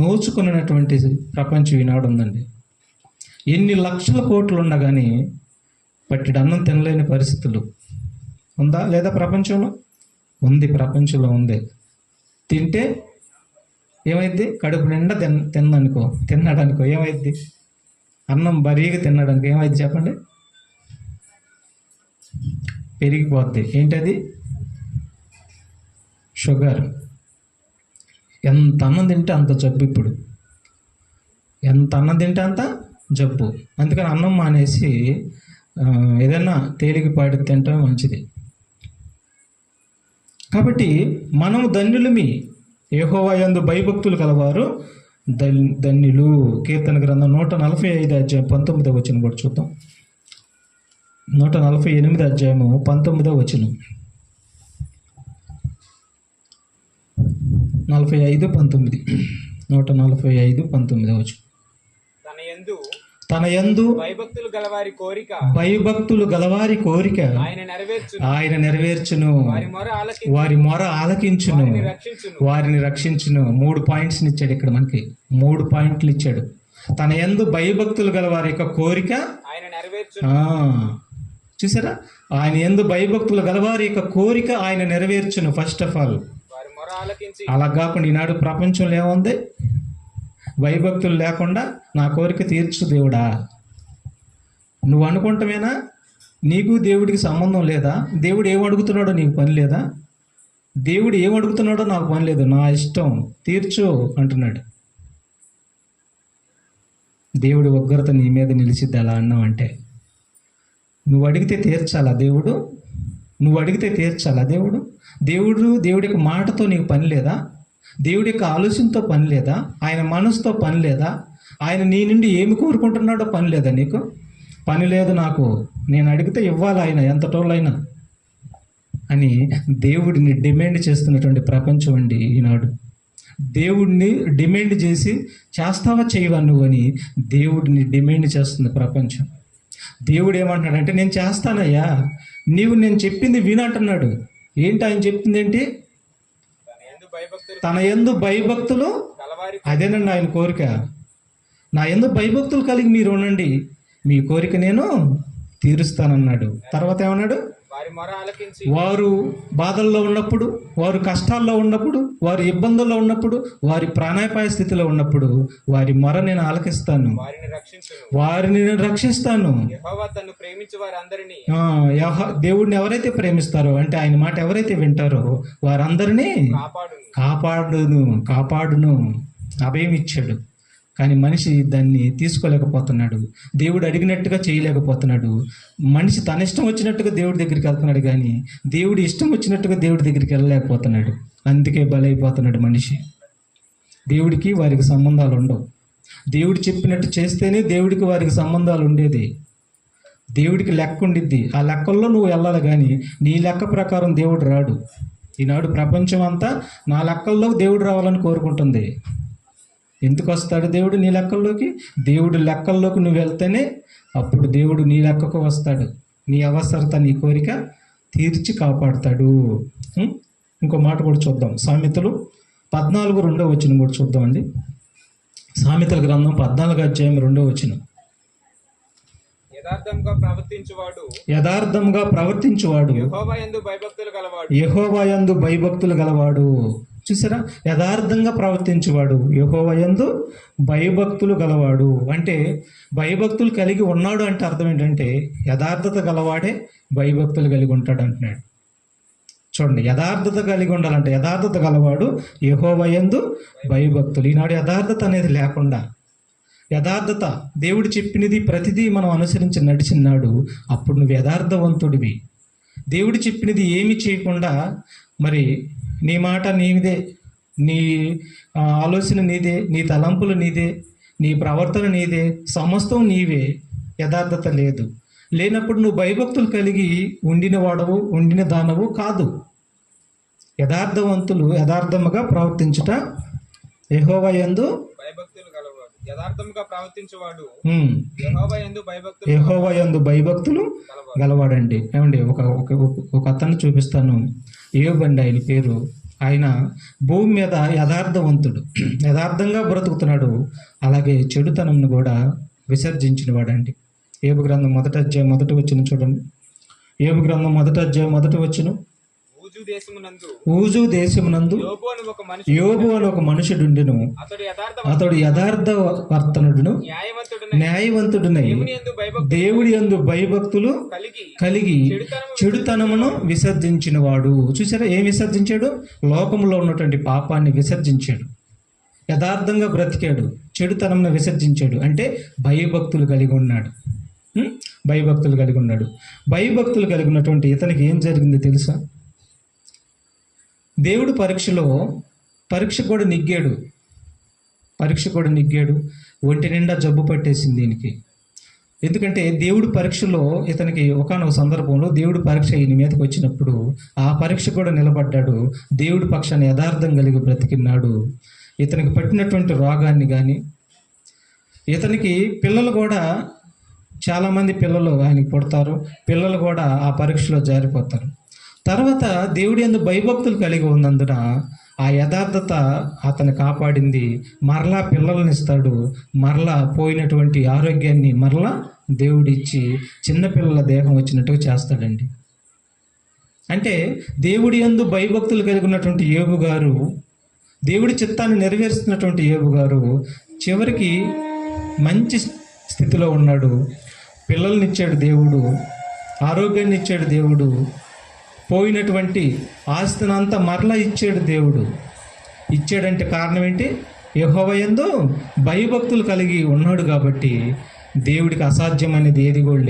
నోచుకున్నటువంటి ప్రపంచం ఈనాడు ఉందండి. ఎన్ని లక్షల కోట్లు ఉండగానే పట్టిడి అన్నం తినలేని పరిస్థితులు ఉందా లేదా ప్రపంచంలో? ఉంది, ప్రపంచంలో ఉంది. తింటే ఏమైద్ది? కడుపు నిండా తిన్నాడనుకో ఏమైద్ది? అన్నం బరీగా తిన్నాడనుకో ఏమైద్ది చెప్పండి? పెరిగిపోద్ది. ఏంటది? షుగర్. ఎంత అన్నం తింటే అంత జబ్బు. ఇప్పుడు ఎంత అన్నం తింటే అంత జబ్బు. అందుకని అన్నం మానేసి ఏదైనా తేలికపాటి తింటే మంచిది. కాబట్టి మనము ధన్యులమి. యెహోవా యందు భయభక్తులు కలవారు ధన్యులు. కీర్తన గ్రంథం 145 అధ్యాయం 19వ వచనం కూడా చూద్దాం. 148 అధ్యాయము 19వ వచనం. 45:19. 145:19 వచనం. తన యందు భయభక్తులు గలవారి కోరిక ఆయన నెరవేర్చును. వారి మొర ఆలకించును, వారిని రక్షించును. 3 పాయింట్స్ ఇచ్చాడు ఇక్కడ. మనకి 3 పాయింట్లు ఇచ్చాడు. తన యందు భయభక్తులు గలవారి యొక్క కోరిక ఆయన నెరవేర్చును. చూసారా? ఆయన యందు భయభక్తులు గలవారి యొక్క కోరిక ఆయన నెరవేర్చును. ఫస్ట్ ఆఫ్ ఆల్ అలా కాకుండా ఈనాడు ప్రపంచంలో ఏముంది? భయభక్తులు లేకుండా నా కోరిక తీర్చు దేవుడా. నువ్వు అనుకుంటామేనా? నీకు దేవుడికి సంబంధం లేదా? దేవుడు ఏమడుగుతున్నాడో నీకు పని లేదా? దేవుడు ఏమడుగుతున్నాడో నాకు పని లేదు, నా ఇష్టం తీర్చు అంటున్నాడు. దేవుడి ఉగ్రత నీ మీద నిలిచిద్ది అలా అన్నావంటే. నువ్వు అడిగితే తీర్చాలా దేవుడు? నువ్వు అడిగితే తీర్చాలా దేవుడు? దేవుడికి మాటతో నీకు పని లేదా? దేవుడి యొక్క ఆలోచనతో పని లేదా? ఆయన మనసుతో పని లేదా? ఆయన నీ నుండి ఏమి కోరుకుంటున్నాడో పని లేదా నీకు? పని లేదు నాకు, నేను అడిగితే ఇవ్వాలి ఆయన ఎంతటోళ్ళైనా అని దేవుడిని డిమాండ్ చేస్తున్నటువంటి ప్రపంచం అండి ఈనాడు. దేవుడిని డిమాండ్ చేసి చేస్తావా చేయవా నువ్వు అని దేవుడిని డిమాండ్ చేస్తుంది ప్రపంచం. దేవుడు ఏమంటున్నాడంటే నేను చేస్తానయ్యా, నీవు నేను చెప్పింది వినంటున్నాడు. ఏంటి ఆయన చెప్తుంది? ఏంటి? తన యందు భయభక్తులు. అదేనండి ఆయన కోరిక. నా యందు భయభక్తులు కలిగి మీరు ఉండండి, మీ కోరిక నేను తీరుస్తానన్నాడు. తర్వాత ఏమన్నాడు? వారు బాధల్లో ఉన్నప్పుడు, వారు కష్టాల్లో ఉన్నప్పుడు, వారు ఇబ్బందుల్లో ఉన్నప్పుడు, వారి ప్రాణాపాయ స్థితిలో ఉన్నప్పుడు వారి మొర నేను ఆలకిస్తాను, వారిని నేను రక్షిస్తాను. దేవుడిని ఎవరైతే ప్రేమిస్తారో అంటే ఆయన మాట ఎవరైతే వింటారో వారందరినీ కాపాడును అభయం ఇచ్చాడు. కానీ మనిషి దాన్ని తీసుకోలేకపోతున్నాడు. దేవుడు అడిగినట్టుగా చేయలేకపోతున్నాడు. మనిషి తన ఇష్టం వచ్చినట్టుగా దేవుడి దగ్గరికి వెళ్తున్నాడు, కానీ దేవుడి ఇష్టం వచ్చినట్టుగా దేవుడి దగ్గరికి వెళ్ళలేకపోతున్నాడు. అందుకే బలైపోతున్నాడు మనిషి. దేవుడికి వారికి సంబంధాలు ఉండవు. దేవుడు చెప్పినట్టు చేస్తేనే దేవుడికి వారికి సంబంధాలు ఉండేది. దేవుడికి లెక్క ఉండిద్ది. ఆ లెక్కల్లో నువ్వు వెళ్ళాలి, కానీ నీ లెక్క ప్రకారం దేవుడు రాడు. ఈనాడు ప్రపంచం అంతా నా లెక్కల్లో దేవుడు రావాలని కోరుకుంటుంది. ఎందుకు వస్తాడు దేవుడు నీ లెక్కల్లోకి? దేవుడు లెక్కల్లోకి నువ్వు వెళ్తేనే అప్పుడు దేవుడు నీ లెక్కకు వస్తాడు. నీ అవసరత, నీ కోరిక తీర్చి కాపాడుతాడు. ఇంకో మాట కూడా చూద్దాం. సామెతలు 14:2 కూడా చూద్దామండి. సామెతల గ్రంథం 14 అధ్యాయం 2వ వచనం. యథార్థంగా ప్రవర్తించువాడు యెహోవా యందు భయభక్తులు గలవాడు. చూసారా? యథార్థంగా ప్రవర్తించువాడు యెహోవా యందు భయభక్తులు గలవాడు. అంటే భయభక్తులు కలిగి ఉన్నాడు అంటే అర్థం ఏంటంటే యథార్థత గలవాడే భయభక్తులు కలిగి ఉంటాడు అంటున్నాడు. చూడండి, యథార్థత కలిగి ఉండాలంటే యథార్థత గలవాడు యెహోవా యందు భయభక్తులు. ఈనాడు యథార్థత అనేది లేకుండా, యథార్థత దేవుడు చెప్పినది ప్రతిదీ మనం అనుసరించి నడిచినాడు, అప్పుడు నువ్వు యథార్థవంతుడివి. దేవుడు చెప్పినది ఏమి చేయకుండా మరి నీ మాట నీదే, నీ ఆలోచన నీదే, నీ తలంపులు నీదే, నీ ప్రవర్తన నీదే, సమస్తం నీవే, యథార్థత లేదు. లేనప్పుడు నువ్వు భయభక్తులు కలిగి ఉండిన వాడవు, ఉండిన దానవు కాదు. యథార్థవంతులు యథార్థముగా ప్రవర్తించుట యెహోవా యందు భయభక్తులు గలవాడు, యథార్థముగా ప్రవర్తించేవాడు ఉమ్, యెహోవా యందు భయభక్తులు గలవాడండి. ఏమండి, ఒక అతన్ని చూపిస్తాను. యోబు అండి ఆయన పేరు. ఆయన భూమి మీద యథార్థవంతుడు, యథార్థంగా బ్రతుకుతున్నాడు. అలాగే చెడుతనంను కూడా విసర్జించిన వాడండి. యోబు గ్రంథం 1వ అధ్యాయం 1వ వచనం చూడండి. యోబు గ్రంథం 1వ అధ్యాయం 1వ వచనం. ఊజు దేశమునందు యోబు అని ఒక మనుషుడుండెను, అతడు యథార్థ వర్తనుడును న్యాయవంతుడునై దేవుడి యందు భయభక్తులు కలిగి చెడుతనమును విసర్జించిన వాడు. చూసారా, ఏం విసర్జించాడు? లోకంలో ఉన్నటువంటి పాపాన్ని విసర్జించాడు, యథార్థంగా బ్రతికాడు, చెడుతనంను విసర్జించాడు. అంటే భయభక్తులు కలిగి ఉన్నాడు. భయభక్తులు కలిగి ఉన్నాడు. భయభక్తులు కలిగి ఉన్నటువంటి ఇతనికి ఏం జరిగింది తెలుసా? దేవుడు పరీక్ష కూడా నెగ్గాడు. ఒంటి నిండా జబ్బు పట్టేసింది దీనికి. ఎందుకంటే దేవుడు పరీక్షలో ఇతనికి ఒకానొక సందర్భంలో దేవుడు పరీక్ష ఈయన మీదకి వచ్చినప్పుడు ఆ పరీక్ష కూడా నిలబడ్డాడు. దేవుడి పక్షాన్ని యథార్థం కలిగి బ్రతికినాడు. ఇతనికి పట్టినటువంటి రోగాన్ని కానీ, ఇతనికి పిల్లలు కూడా, చాలామంది పిల్లలు ఆయనకి పుడతారు, పిల్లలు కూడా ఆ పరీక్షలో జారిపోతారు. తర్వాత దేవుడి యందు భయభక్తులు కలిగి ఉన్నందున ఆ యథార్థత అతను కాపాడింది. మరలా పిల్లల్ని ఇస్తాడు, మరలా పోయినటువంటి ఆరోగ్యాన్ని మరలా దేవుడిచ్చి చిన్నపిల్లల దేహం వచ్చినట్టుగా చేస్తాడండి. అంటే దేవుడి యందు భయభక్తులు కలిగి ఉన్నటువంటి యోబు గారు, దేవుడి చిత్తాన్ని నెరవేరుస్తున్నటువంటి యోబు గారు చివరికి మంచి స్థితిలో ఉన్నాడు. పిల్లల్ని ఇచ్చాడు దేవుడు, ఆరోగ్యాన్ని ఇచ్చాడు దేవుడు, పోయినటువంటి ఆస్తిని అంతా మరలా ఇచ్చాడు దేవుడు. ఇచ్చాడంటే కారణం ఏంటి? యెహోవా యందు భయభక్తులు కలిగి ఉన్నాడు కాబట్టి దేవుడికి అసాధ్యమైనది ఏది కూడా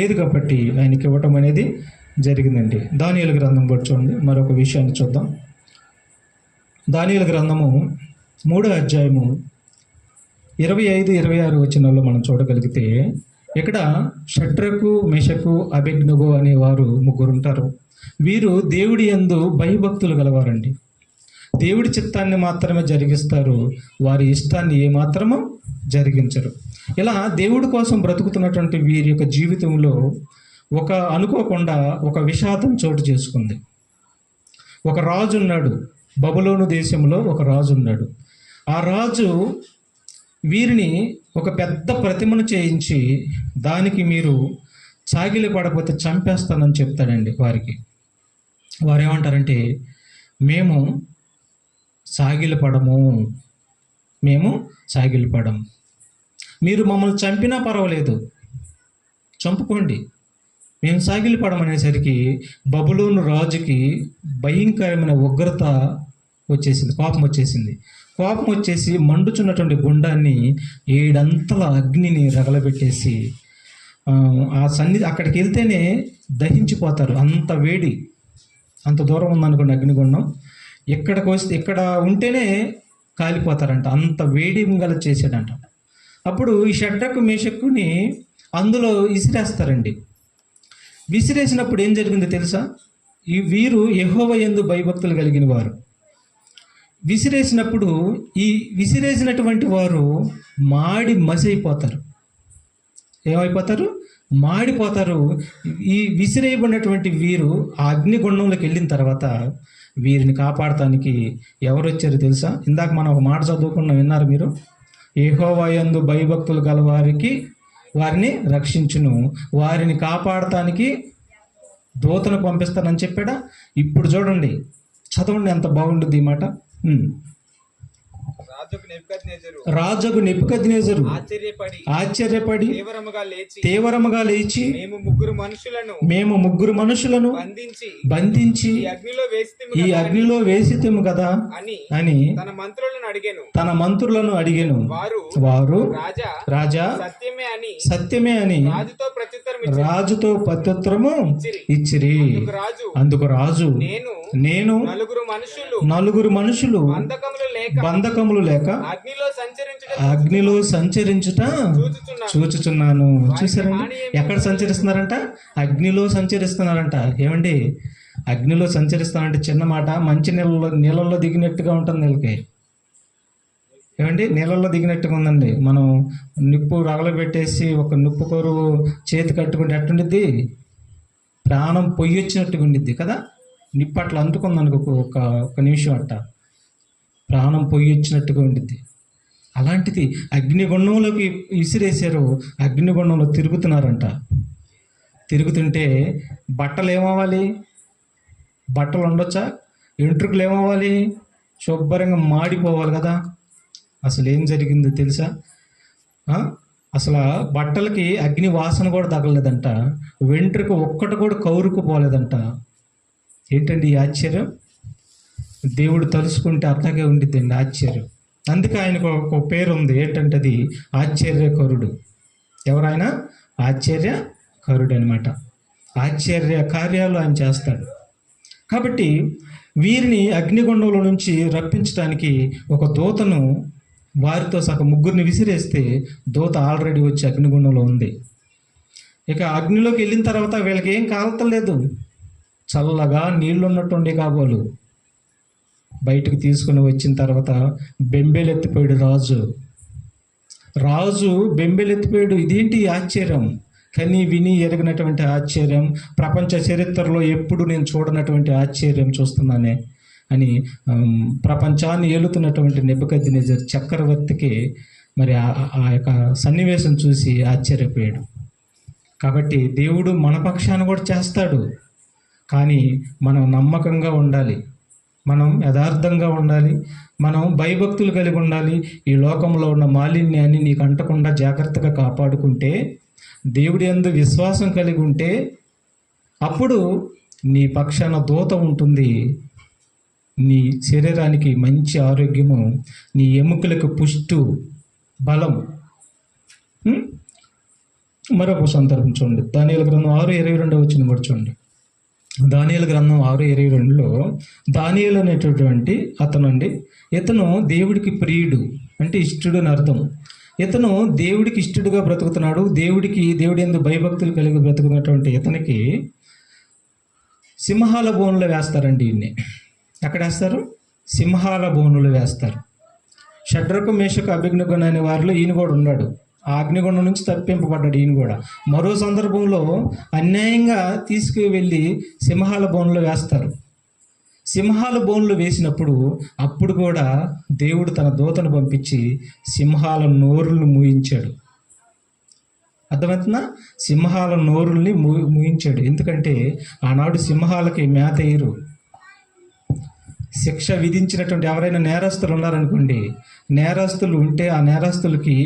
లేదు కాబట్టి ఆయనకి ఇవ్వటం అనేది జరిగిందండి. దానియేలు గ్రంథం కూడా చూడండి, మరొక విషయాన్ని చూద్దాం. దానియేలు గ్రంథము 3వ అధ్యాయము 25-26 వచనాల్లో మనం చూడగలిగితే, ఇక్కడ షడ్రకు, మెషకు, అబేద్నెగో అనేవారు ముగ్గురు ఉంటారు. వీరు దేవుడి యందు భయభక్తులు గలవారండి. దేవుడి చిత్తాన్ని మాత్రమే జరిగిస్తారు, వారి ఇష్టాన్ని ఏమాత్రము జరిగించరు. ఇలా దేవుడి కోసం బ్రతుకుతున్నటువంటి వీరి యొక్క జీవితంలో అనుకోకుండా ఒక విషాదం చోటు చేసుకుంది. ఒక రాజు ఉన్నాడు, బబులోను దేశంలో ఒక రాజు ఉన్నాడు. ఆ రాజు వీరిని ఒక పెద్ద ప్రతిమను చేయించి దానికి మీరు సాగిలి పడకపోతే చంపేస్తానని చెప్తాడండి వారికి. వారు ఏమంటారంటే, మేము సాగిలి పడము, మీరు మమ్మల్ని చంపినా పర్వాలేదు, చంపుకోండి, మేము సాగిలి పడమనేసరికి బబులోను రాజుకి భయంకరమైన ఉగ్రత వచ్చేసింది, కోపం వచ్చేసి మండుచున్నటువంటి గుండాన్ని 7 అంతల అగ్నిని రగలబెట్టేసి అక్కడికి వెళ్తేనే దహించిపోతారు. అంత వేడి, అంత దూరం ఉందనుకోండి అగ్నిగుండం, ఇక్కడ ఉంటేనే కాలిపోతారంట, అంత వేడి గల చేశాడంట. అప్పుడు ఈ షడ్రకు మేషక్కుని అందులో విసిరేస్తారండి. విసిరేసినప్పుడు ఏం జరిగిందో తెలుసా? వీరు యెహోవా యందు భయభక్తులు కలిగిన వారు. విసిరేసినప్పుడు ఈ విసిరేసినటువంటి వారు మసైపోతారు. ఏమైపోతారు? మాడిపోతారు. ఈ విసిరేయబడినటువంటి వీరు ఆ అగ్నిగుండంలోకి వెళ్ళిన తర్వాత వీరిని కాపాడటానికి ఎవరు వచ్చారు తెలుసా? ఇందాక మనం ఒక మాట చదువుకున్నాం, విన్నారు మీరు? యెహోవా యందు భయభక్తులు గల వారిని రక్షించును, వారిని కాపాడటానికి దూతను పంపిస్తానని చెప్పాడా? ఇప్పుడు చూడండి, చదవండి, ఎంత బాగుంటుంది ఈ మాట. రాజుకు నెబుకద్నెజరు ఆశ్చర్యపడి తీవ్రముగా లేచి మేము ముగ్గురు మనుషులను బంధించి ఈ అగ్నిలో వేసితిము కదా అని తన మంత్రులను అడిగెను. వారు రాజా సత్యమే అని రాజుతో ప్రత్యుత్తరము ఇచ్చిరి. అందుకు రాజు నేను నలుగురు మనుషులు బంధకములు లేక అగ్నిలో సంచరించుట చూచుచున్నాను. చూసారండి, ఎక్కడ సంచరిస్తున్నారంట? అగ్నిలో సంచరిస్తున్నారంట. ఏమండి, అగ్నిలో సంచరిస్తానంటే చిన్న మాట, మంచి నీళ్ళల్లో దిగినట్టుగా ఉంటుంది వీళ్ళకి. ఏమండి, నీళ్ళల్లో దిగినట్టుగా ఉందండి. మనం నిప్పు రగలబెట్టేసి ఒక నిప్పు కొరువు చేతి కట్టుకుంటే ఎట్టుండిద్ది? ప్రాణం పొయ్యొచ్చినట్టుగా ఉండిద్ది కదా. నిప్పు అట్లా అంటుకుందనుకో ఒక నిమిషం అట్ట ప్రాణం పొయ్యొచ్చినట్టుగా ఉండిద్ది. అలాంటిది అగ్నిగుండంలోకి విసిరేశారు. అగ్నిగుండంలో తిరుగుతున్నారంట. తిరుగుతుంటే బట్టలు ఏమవ్వాలి? బట్టలు ఉండొచ్చా? ఎంట్రుకలు ఏమవ్వాలి? శుభ్రంగా మాడిపోవాలి కదా. అసలు ఏం జరిగిందో తెలుసా? అసలు బట్టలకి అగ్ని వాసన కూడా తగలలేదంట. వెంట్రుక ఒక్కటి కూడా కౌరుకుపోలేదంట. ఏంటండి ఈ ఆశ్చర్యం? దేవుడు తలుసుకుంటే అట్లాగే ఉండిద్దండి ఆశ్చర్యం. అందుకే ఆయనకు ఒక పేరు ఉంది. ఏంటంటే అది ఆశ్చర్యకరుడు. ఎవరైనా ఆశ్చర్యకరుడు అనమాట. ఆశ్చర్య కార్యాలు ఆయన చేస్తాడు. కాబట్టి వీరిని అగ్నిగుండంలో నుంచి రప్పించడానికి ఒక దూతను వారితో సగం ముగ్గురిని విసిరేస్తే దూత ఆల్రెడీ వచ్చి అగ్నిగుండంలో ఉంది. ఇక అగ్నిలోకి వెళ్ళిన తర్వాత వీళ్ళకి ఏం కాలతలేదు. చల్లగా నీళ్లున్నట్టుండే కాబోలు బయటకు తీసుకుని వచ్చిన తర్వాత బెంబేలెత్తిపోయాడు రాజు బెంబేలెత్తిపోయాడు. ఇదేంటి ఆశ్చర్యం? కని విని ఎరగినటువంటి ఆశ్చర్యం, ప్రపంచ చరిత్రలో ఎప్పుడు నేను చూడనటువంటి ఆశ్చర్యం చూస్తున్నానే అని ప్రపంచాన్ని ఏలుతున్నటువంటి నెబుకద్నెజర్ చక్రవర్తికి మరి ఆ యొక్క సన్నివేశం చూసి ఆశ్చర్యపోయాడు. కాబట్టి దేవుడు మన పక్షాన కూడా చేస్తాడు. కానీ మనం నమ్మకంగా ఉండాలి, మనం యథార్థంగా ఉండాలి, మనం భయభక్తులు కలిగి ఉండాలి. ఈ లోకంలో ఉన్న మాలిన్యాన్ని నీకు అంటకుండా జాగ్రత్తగా కాపాడుకుంటే, దేవుడి యందు విశ్వాసం కలిగి ఉంటే అప్పుడు నీ పక్షాన దూత ఉంటుంది. నీ శరీరానికి మంచి ఆరోగ్యము, నీ ఎముకలకు పుష్టు, బలం. మరొక సందర్భం చూడండి. దానియేలు గ్రంథం 6:22 కూడా చూడండి. దానియేలు గ్రంథం 6:22లో దానియేలు అనేటటువంటి ఇతను దేవుడికి ప్రియుడు, అంటే ఇష్టడు అని అర్థం. ఇతను దేవుడికి ఇష్టడుగా బ్రతుకుతున్నాడు. దేవుడి యందు భయభక్తులు కలిగి బ్రతుకున్నటువంటి ఇతనికి సింహాల బోనులు వేస్తారండి. ఈయన్ని ఎక్కడ వేస్తారు? సింహాల బోనులు వేస్తారు. షడ్రకు మేషకు అభిజ్ఞగుణ అనే వారిలో ఈయన కూడా ఉన్నాడు. ఆ అగ్నిగుండం నుంచి తప్పింపబడ్డాడు ఈయన కూడా. మరో సందర్భంలో అన్యాయంగా తీసుకువెళ్ళి సింహాల బోన్లో వేస్తారు. సింహాల బోన్లు వేసినప్పుడు అప్పుడు కూడా దేవుడు తన దూతను పంపించి సింహాల నోరులను మూయించాడు. అర్థమవుతుందా? సింహాల నోరుల్ని మూయించాడు. ఎందుకంటే ఆనాడు సింహాలకి మేత వేయరు. శిక్ష విధించినటువంటి ఎవరైనా నేరస్తులు ఉన్నారనుకోండి, నేరస్తులు ఉంటే ఆ నేరస్తులకి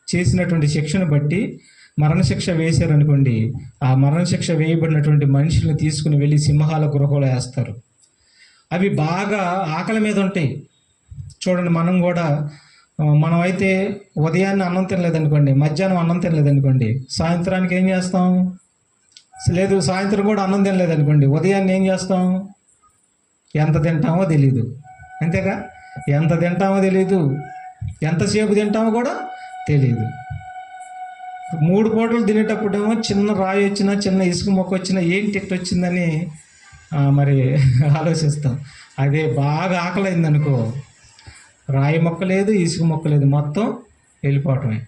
చేసినటువంటి శిక్షను బట్టి మరణశిక్ష వేశారనుకోండి, ఆ మరణశిక్ష వేయబడినటువంటి మనుషుల్ని తీసుకుని వెళ్ళి సింహాల గృహంలో వేస్తారు. అవి బాగా ఆకలి మీద ఉంటాయి. చూడండి, మనం అయితే ఉదయాన్నే అన్నం తినలేదనుకోండి, మధ్యాహ్నం అన్నం తినలేదనుకోండి, సాయంత్రానికి ఏం చేస్తాం? లేదు, సాయంత్రం కూడా అన్నం తినలేదనుకోండి, ఉదయాన్నే ఏం చేస్తాం? ఎంత తింటామో తెలీదు. అంతేగా? ఎంత తింటామో తెలీదు, ఎంతసేపు తింటామో కూడా తెలియదు. 3 పూటలు తినేటప్పుడేమో చిన్న రాయి వచ్చినా, చిన్న ఇసుక మొక్క వచ్చినా ఏంటి ఇట్ట వచ్చిందని మరి ఆలోచిస్తాం. అదే బాగా ఆకలైంది అనుకో, రాయి మొక్క లేదు, ఇసుక మొక్క లేదు, మొత్తం వెళ్ళిపోవటమే.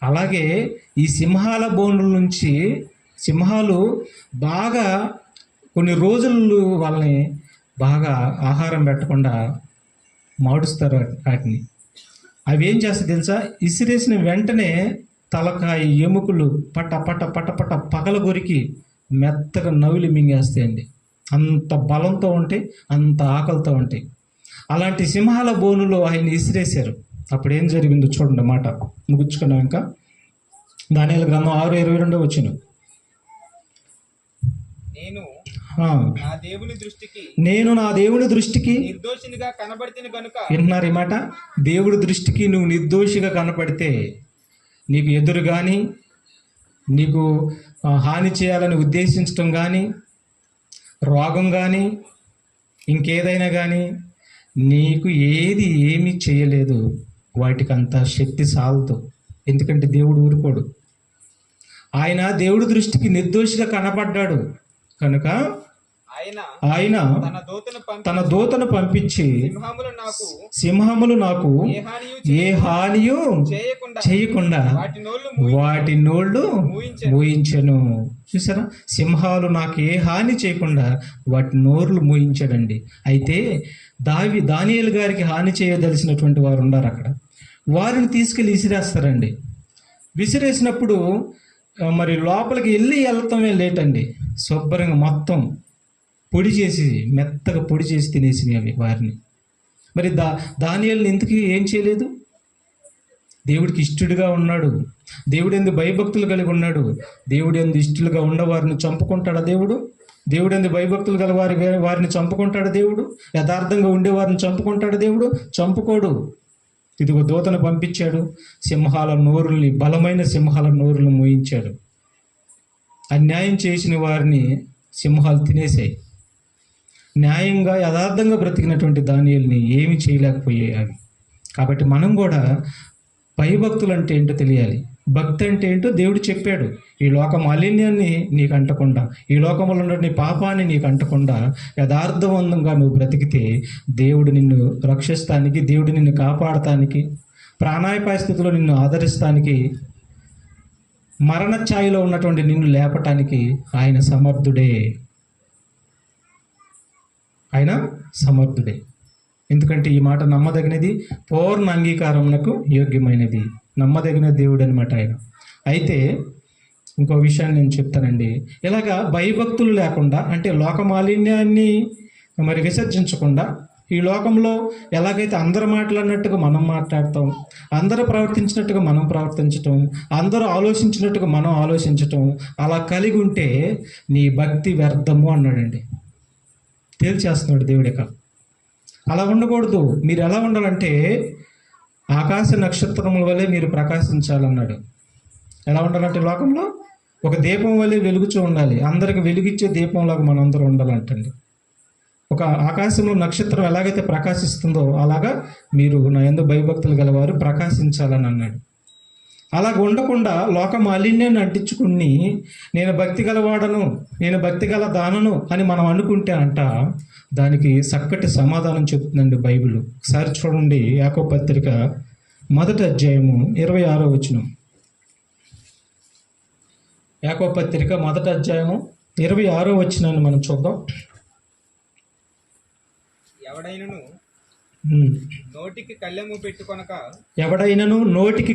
అలాగే ఈ సింహాల బోనుల నుంచి సింహాలు బాగా కొన్ని రోజులు వాళ్ళని బాగా ఆహారం పెట్టకుండా మాడుస్తారు వాటిని. అవి ఏం చేస్తాయి తెలుసా? ఇసిరేసిన వెంటనే తలకాయ ఎముకలు పట పట పట పట పగలగొరికి మెత్తగా నవిలి మింగేస్తాయండి. అంత బలంతో ఉంటాయి, అంత ఆకలితో ఉంటాయి. అలాంటి సింహాల బోనులో ఆయన ఇసిరేశారు. అప్పుడు ఏం జరిగిందో చూడండి మాట ముగించుకున్నాం. ఇంకా దానియేలు గ్రంథం 6:22 వచ్చిన నేను నా దేవుని దృష్టికి నిర్దోషినిగా కనబడితిని గనుక. విన్నారు ఈ మాట? దేవుడి దృష్టికి నువ్వు నిర్దోషిగా కనపడితే, నీకు ఎదురు కానీ నీకు హాని చేయాలని ఉద్దేశించటం కానీ, రోగం కానీ ఇంకేదైనా కానీ నీకు ఏమీ చేయలేదు, వాటికి అంత శక్తి సాలదు. ఎందుకంటే దేవుడు ఊరుకోడు. ఆయన దేవుడి దృష్టికి నిర్దోషిగా కనపడ్డాడు కనుక ఆయన తన దూతను పంపించి సింహములు నాకు ఏ హానియు చేయకుండా వాటి నోళ్ళు మూయించెను. చూసారా? సింహాలు నాకు ఏ హాని చేయకుండా వాటి నోర్లు మూయించాడండి. అయితే దానియేలు గారికి హాని చేయదలిసినటువంటి వారు ఉన్నారు అక్కడ. వారిని తీసుకెళ్ళి విసిరేస్తారండి. విసిరేసినప్పుడు మరి లోపలికి వెళ్తామే లేట్ అండి. శుభ్రంగా మొత్తం పొడి చేసి, మెత్తగా పొడి చేసి తినేసినాయి అవి వారిని. మరి దానియేలుని ఎందుకు ఏం చేయలేదు? దేవుడికి ఇష్టడుగా ఉన్నాడు. దేవుడు ఎందుకు భయభక్తులు కలిగి ఉన్నాడు. దేవుడు ఎందుకు ఇష్టలుగా ఉన్నవారిని చంపుకుంటాడా దేవుడు? దేవుడు ఎందుకు భయభక్తులు గల వారిని చంపుకుంటాడు దేవుడు? యథార్థంగా ఉండేవారిని చంపుకుంటాడు దేవుడు? చంపుకోడు. ఇదిగో దూతను పంపించాడు, సింహాల నోరుల్ని, బలమైన సింహాల నోరులు మోయించాడు. అన్యాయం చేసిన వారిని సింహాలు తినేసాయి. న్యాయంగా యథార్థంగా బ్రతికినటువంటి దానియేలుని ఏమి చేయలేకపోయాయి అవి. కాబట్టి మనం కూడా భయభక్తులు అంటే ఏంటో తెలియాలి. భక్తి అంటే ఏంటో దేవుడు చెప్పాడు. ఈ లోక మాలిన్యాన్ని నీకు అంటకుండా, ఈ లోకంలో ఉన్న నీ పాపాన్ని నీకు అంటకుండా యథార్థవంతంగా నువ్వు బ్రతికితే దేవుడు నిన్ను రక్షిస్తానికి, దేవుడు నిన్ను కాపాడటానికి, ప్రాణాపాయ స్థితిలో నిన్ను ఆదరిస్తానికి, మరణ ఛాయలో ఉన్నటువంటి నిన్ను లేపటానికి ఆయన సమర్థుడే. ఆయన సమర్థుడే. ఎందుకంటే ఈ మాట నమ్మదగినది, పూర్ణ అంగీకారమునకు యోగ్యమైనది, నమ్మదగిన దేవుడు అనమాట ఆయన. అయితే ఇంకో విషయాన్ని నేను చెప్తానండి. ఇలాగా భయభక్తులు లేకుండా, అంటే లోక మాలిన్యాన్ని మరి విసర్జించకుండా, ఈ లోకంలో ఎలాగైతే అందరూ మాట్లాడినట్టుగా మనం మాట్లాడతాం, అందరూ ప్రవర్తించినట్టుగా మనం ప్రవర్తించటం, అందరూ ఆలోచించినట్టుగా మనం ఆలోచించటం, అలా కలిగి ఉంటే నీ భక్తి వ్యర్థము అన్నాడండి. తేల్చేస్తున్నాడు దేవుడిక. అలా ఉండకూడదు. మీరు ఎలా ఉండాలంటే ఆకాశ నక్షత్రముల వల్లే మీరు ప్రకాశించాలన్నాడు. ఎలా ఉండాలంటే లోకంలో ఒక దీపం వల్లే వెలుగుచూ ఉండాలి. అందరికి వెలుగిచ్చే దీపంలాగా మనందరం ఉండాలంటండి. ఒక ఆకాశంలో నక్షత్రం ఎలాగైతే ప్రకాశిస్తుందో అలాగా మీరు నా యందు భయభక్తులు గలవారు ప్రకాశించాలని అన్నాడు. అలాగ ఉండకుండా లోక మాలిన్యాన్ని అంటించుకుని నేను భక్తి గలవాడను, నేను భక్తి గల దానను అని మనం అనుకుంటే అంట, దానికి చక్కటి సమాధానం చెప్తుందండి బైబిల్. ఒకసారి చూడండి, యాకోబు పత్రిక 1వ అధ్యాయము 26వ వచనం. యాకోబు పత్రిక 1వ అధ్యాయము 26వ వచనాన్ని మనం చూద్దాం. ఎవడైనను నోటికి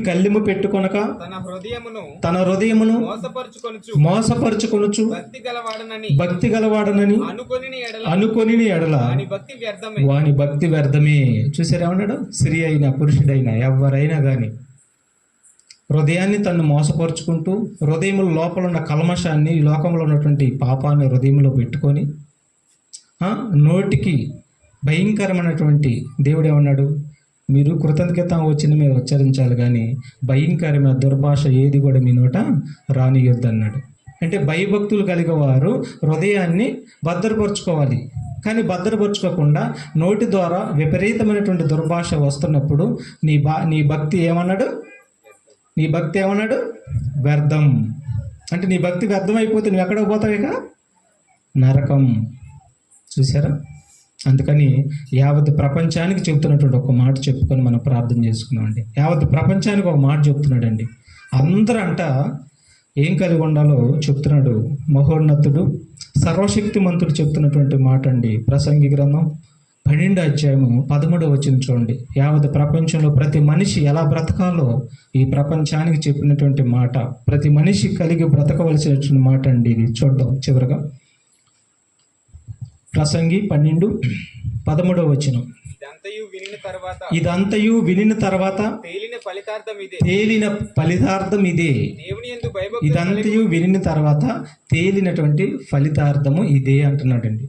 కళ్ళెము పెట్టుకొనక తన హృదయమును మోసపరుచుకొనుచు భక్తి గలవాడనని అనుకొని ఎడల వాని భక్తి వ్యర్థమే. చూసారు ఏమన్నాడు? స్త్రీ అయినా పురుషుడైనా ఎవరైనా కానీ హృదయాన్ని తను మోసపరుచుకుంటూ, హృదయముల లోపల ఉన్న కల్మషాన్ని, ఈ లోకంలో ఉన్నటువంటి పాపాన్ని హృదయంలో పెట్టుకొని, నోటికి భయంకరమైనటువంటి, దేవుడు ఏమన్నాడు? మీరు కృతజ్ఞత వచ్చింది మీరు ఉచ్చరించాలి, కానీ భయంకరమైన దుర్భాష ఏది కూడా మీ నోట రానియొద్దు అన్నాడు. అంటే భయభక్తులు కలిగే వారు హృదయాన్ని భద్రపరుచుకోవాలి. కానీ భద్రపరుచుకోకుండా నోటి ద్వారా విపరీతమైనటువంటి దుర్భాష వస్తున్నప్పుడు నీ భక్తి ఏమన్నాడు? నీ భక్తి ఏమన్నాడు? వ్యర్థం. అంటే నీ భక్తి వ్యర్థం అయిపోతే నువ్వు ఎక్కడికి పోతావు? ఇక నరకం. చూసారా? అందుకని యావత్ ప్రపంచానికి చెబుతున్నటువంటి ఒక మాట చెప్పుకొని మనం ప్రార్థన చేసుకున్నామండి. యావత్ ప్రపంచానికి ఒక మాట చెప్తున్నాడండి. అందరూ అంట ఏం కలిగి ఉండాలో చెప్తున్నాడు మహోన్నతుడు, సర్వశక్తిమంతుడు చెప్తున్నటువంటి మాట అండి. ప్రసంగి గ్రంథం 12వ అధ్యాయము 13వ వచనం చూడండి. యావత్ ప్రపంచంలో ప్రతి మనిషి ఎలా బ్రతకాలో ఈ ప్రపంచానికి చెప్పినటువంటి మాట, ప్రతి మనిషి కలిగి బ్రతకవలసినటువంటి మాట అండి. ఇది చూద్దాం చివరగా. ప్రసంగి 12:13 వచనం. ఇదంతయు వినిన తర్వాత తేలిన ఫలితార్థం ఇదే. ఇదంతయు వినిన తర్వాత తేలినటువంటి ఫలితార్థము ఇదే అంటున్నాడండి.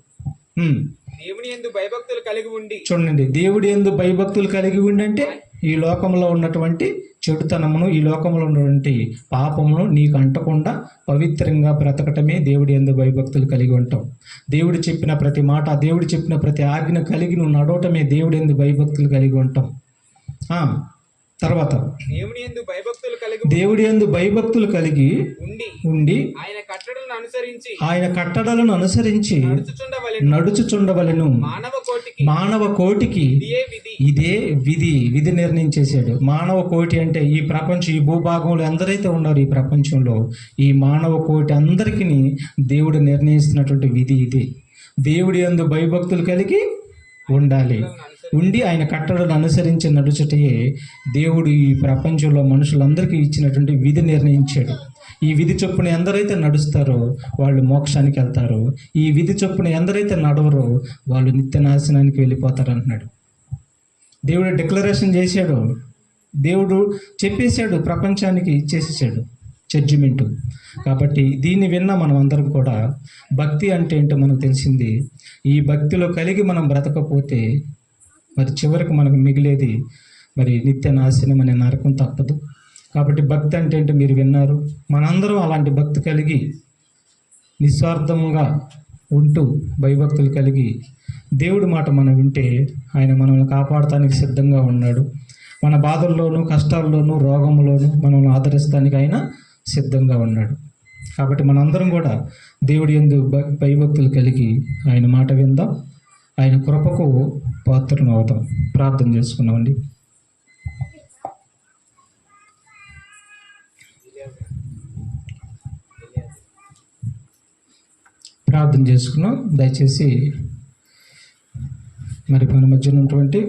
దేవుని యందు భయభక్తులు కలిగి ఉండి, చూడండి, దేవుడి యందు భయభక్తులు కలిగి ఉండి అంటే ఈ లోకంలో ఉన్నటువంటి చెడుతనమును, ఈ లోకంలో ఉన్నటువంటి పాపమును నీకు అంటకుండా పవిత్రంగా బ్రతకటమే దేవుడి యందు భయభక్తులు కలిగి ఉంటాం. దేవుడు చెప్పిన ప్రతి మాట, దేవుడు చెప్పిన ప్రతి ఆజ్ఞ కలిగి నువ్వు నడవటమే దేవుడి యందు భయభక్తులు కలిగి ఉంటాం. తర్వాత దేవుని యందు భయభక్తులు కలిగి ఉండి ఆయన కట్టడలను అనుసరించి నడుచుచుండవలెను. మానవ కోటికి ఇదే విధి నిర్ణయించేశాడు. మానవ కోటి అంటే ఈ ప్రపంచం, ఈ భూభాగంలో ఎందరైతే ఉన్నారు ఈ ప్రపంచంలో, ఈ మానవ కోటి అందరికీ దేవుడు నిర్ణయిస్తున్నటువంటి విధి ఇదే. దేవుడి యందు భయభక్తులు కలిగి ఉండి ఆయన కట్టడలను అనుసరించి నడుచుటయే దేవుడు ఈ ప్రపంచంలో మనుషులందరికీ ఇచ్చినటువంటి విధి నిర్ణయించాడు. ఈ విధి చొప్పున ఎందరైతే నడుస్తారో వాళ్ళు మోక్షానికి వెళ్తారు. ఈ విధి చొప్పున ఎందరైతే నడవరో వాళ్ళు నిత్య నాశనానికి వెళ్ళిపోతారు అంటున్నాడు. దేవుడు డిక్లరేషన్ చేశాడు, దేవుడు చెప్పేశాడు, ప్రపంచానికి ఇచ్చేసేసాడు జడ్జిమెంటు. కాబట్టి దీన్ని విన్నా మనం అందరం కూడా భక్తి అంటే ఏంటో మనకు తెలిసింది. ఈ భక్తిలో కలిగి మనం బ్రతకపోతే మరి చివరికి మనకు మిగిలేది మరి నిత్య నాశనం అనే నరకం తప్పదు. కాబట్టి భక్తి అంటే ఏంటో మీరు విన్నారు. మనందరం అలాంటి భక్తి కలిగి నిస్వార్థంగా ఉంటూ భయభక్తులు కలిగి దేవుడి మాట మనం వింటే ఆయన మనల్ని కాపాడటానికి సిద్ధంగా ఉన్నాడు. మన బాధల్లోనూ, కష్టాల్లోనూ, రోగంలోనూ మనల్ని ఆదరిస్తానికి ఆయన సిద్ధంగా ఉన్నాడు. కాబట్టి మనందరం కూడా దేవుడి యందు భయభక్తులు కలిగి ఆయన మాట విందాం, ఆయన కృపకు పాత్రను అవుతాం. ప్రార్థన చేసుకున్నామండి. ప్రార్థన చేసుకున్నాం. దయచేసి మరి మన మధ్య ఉన్నటువంటి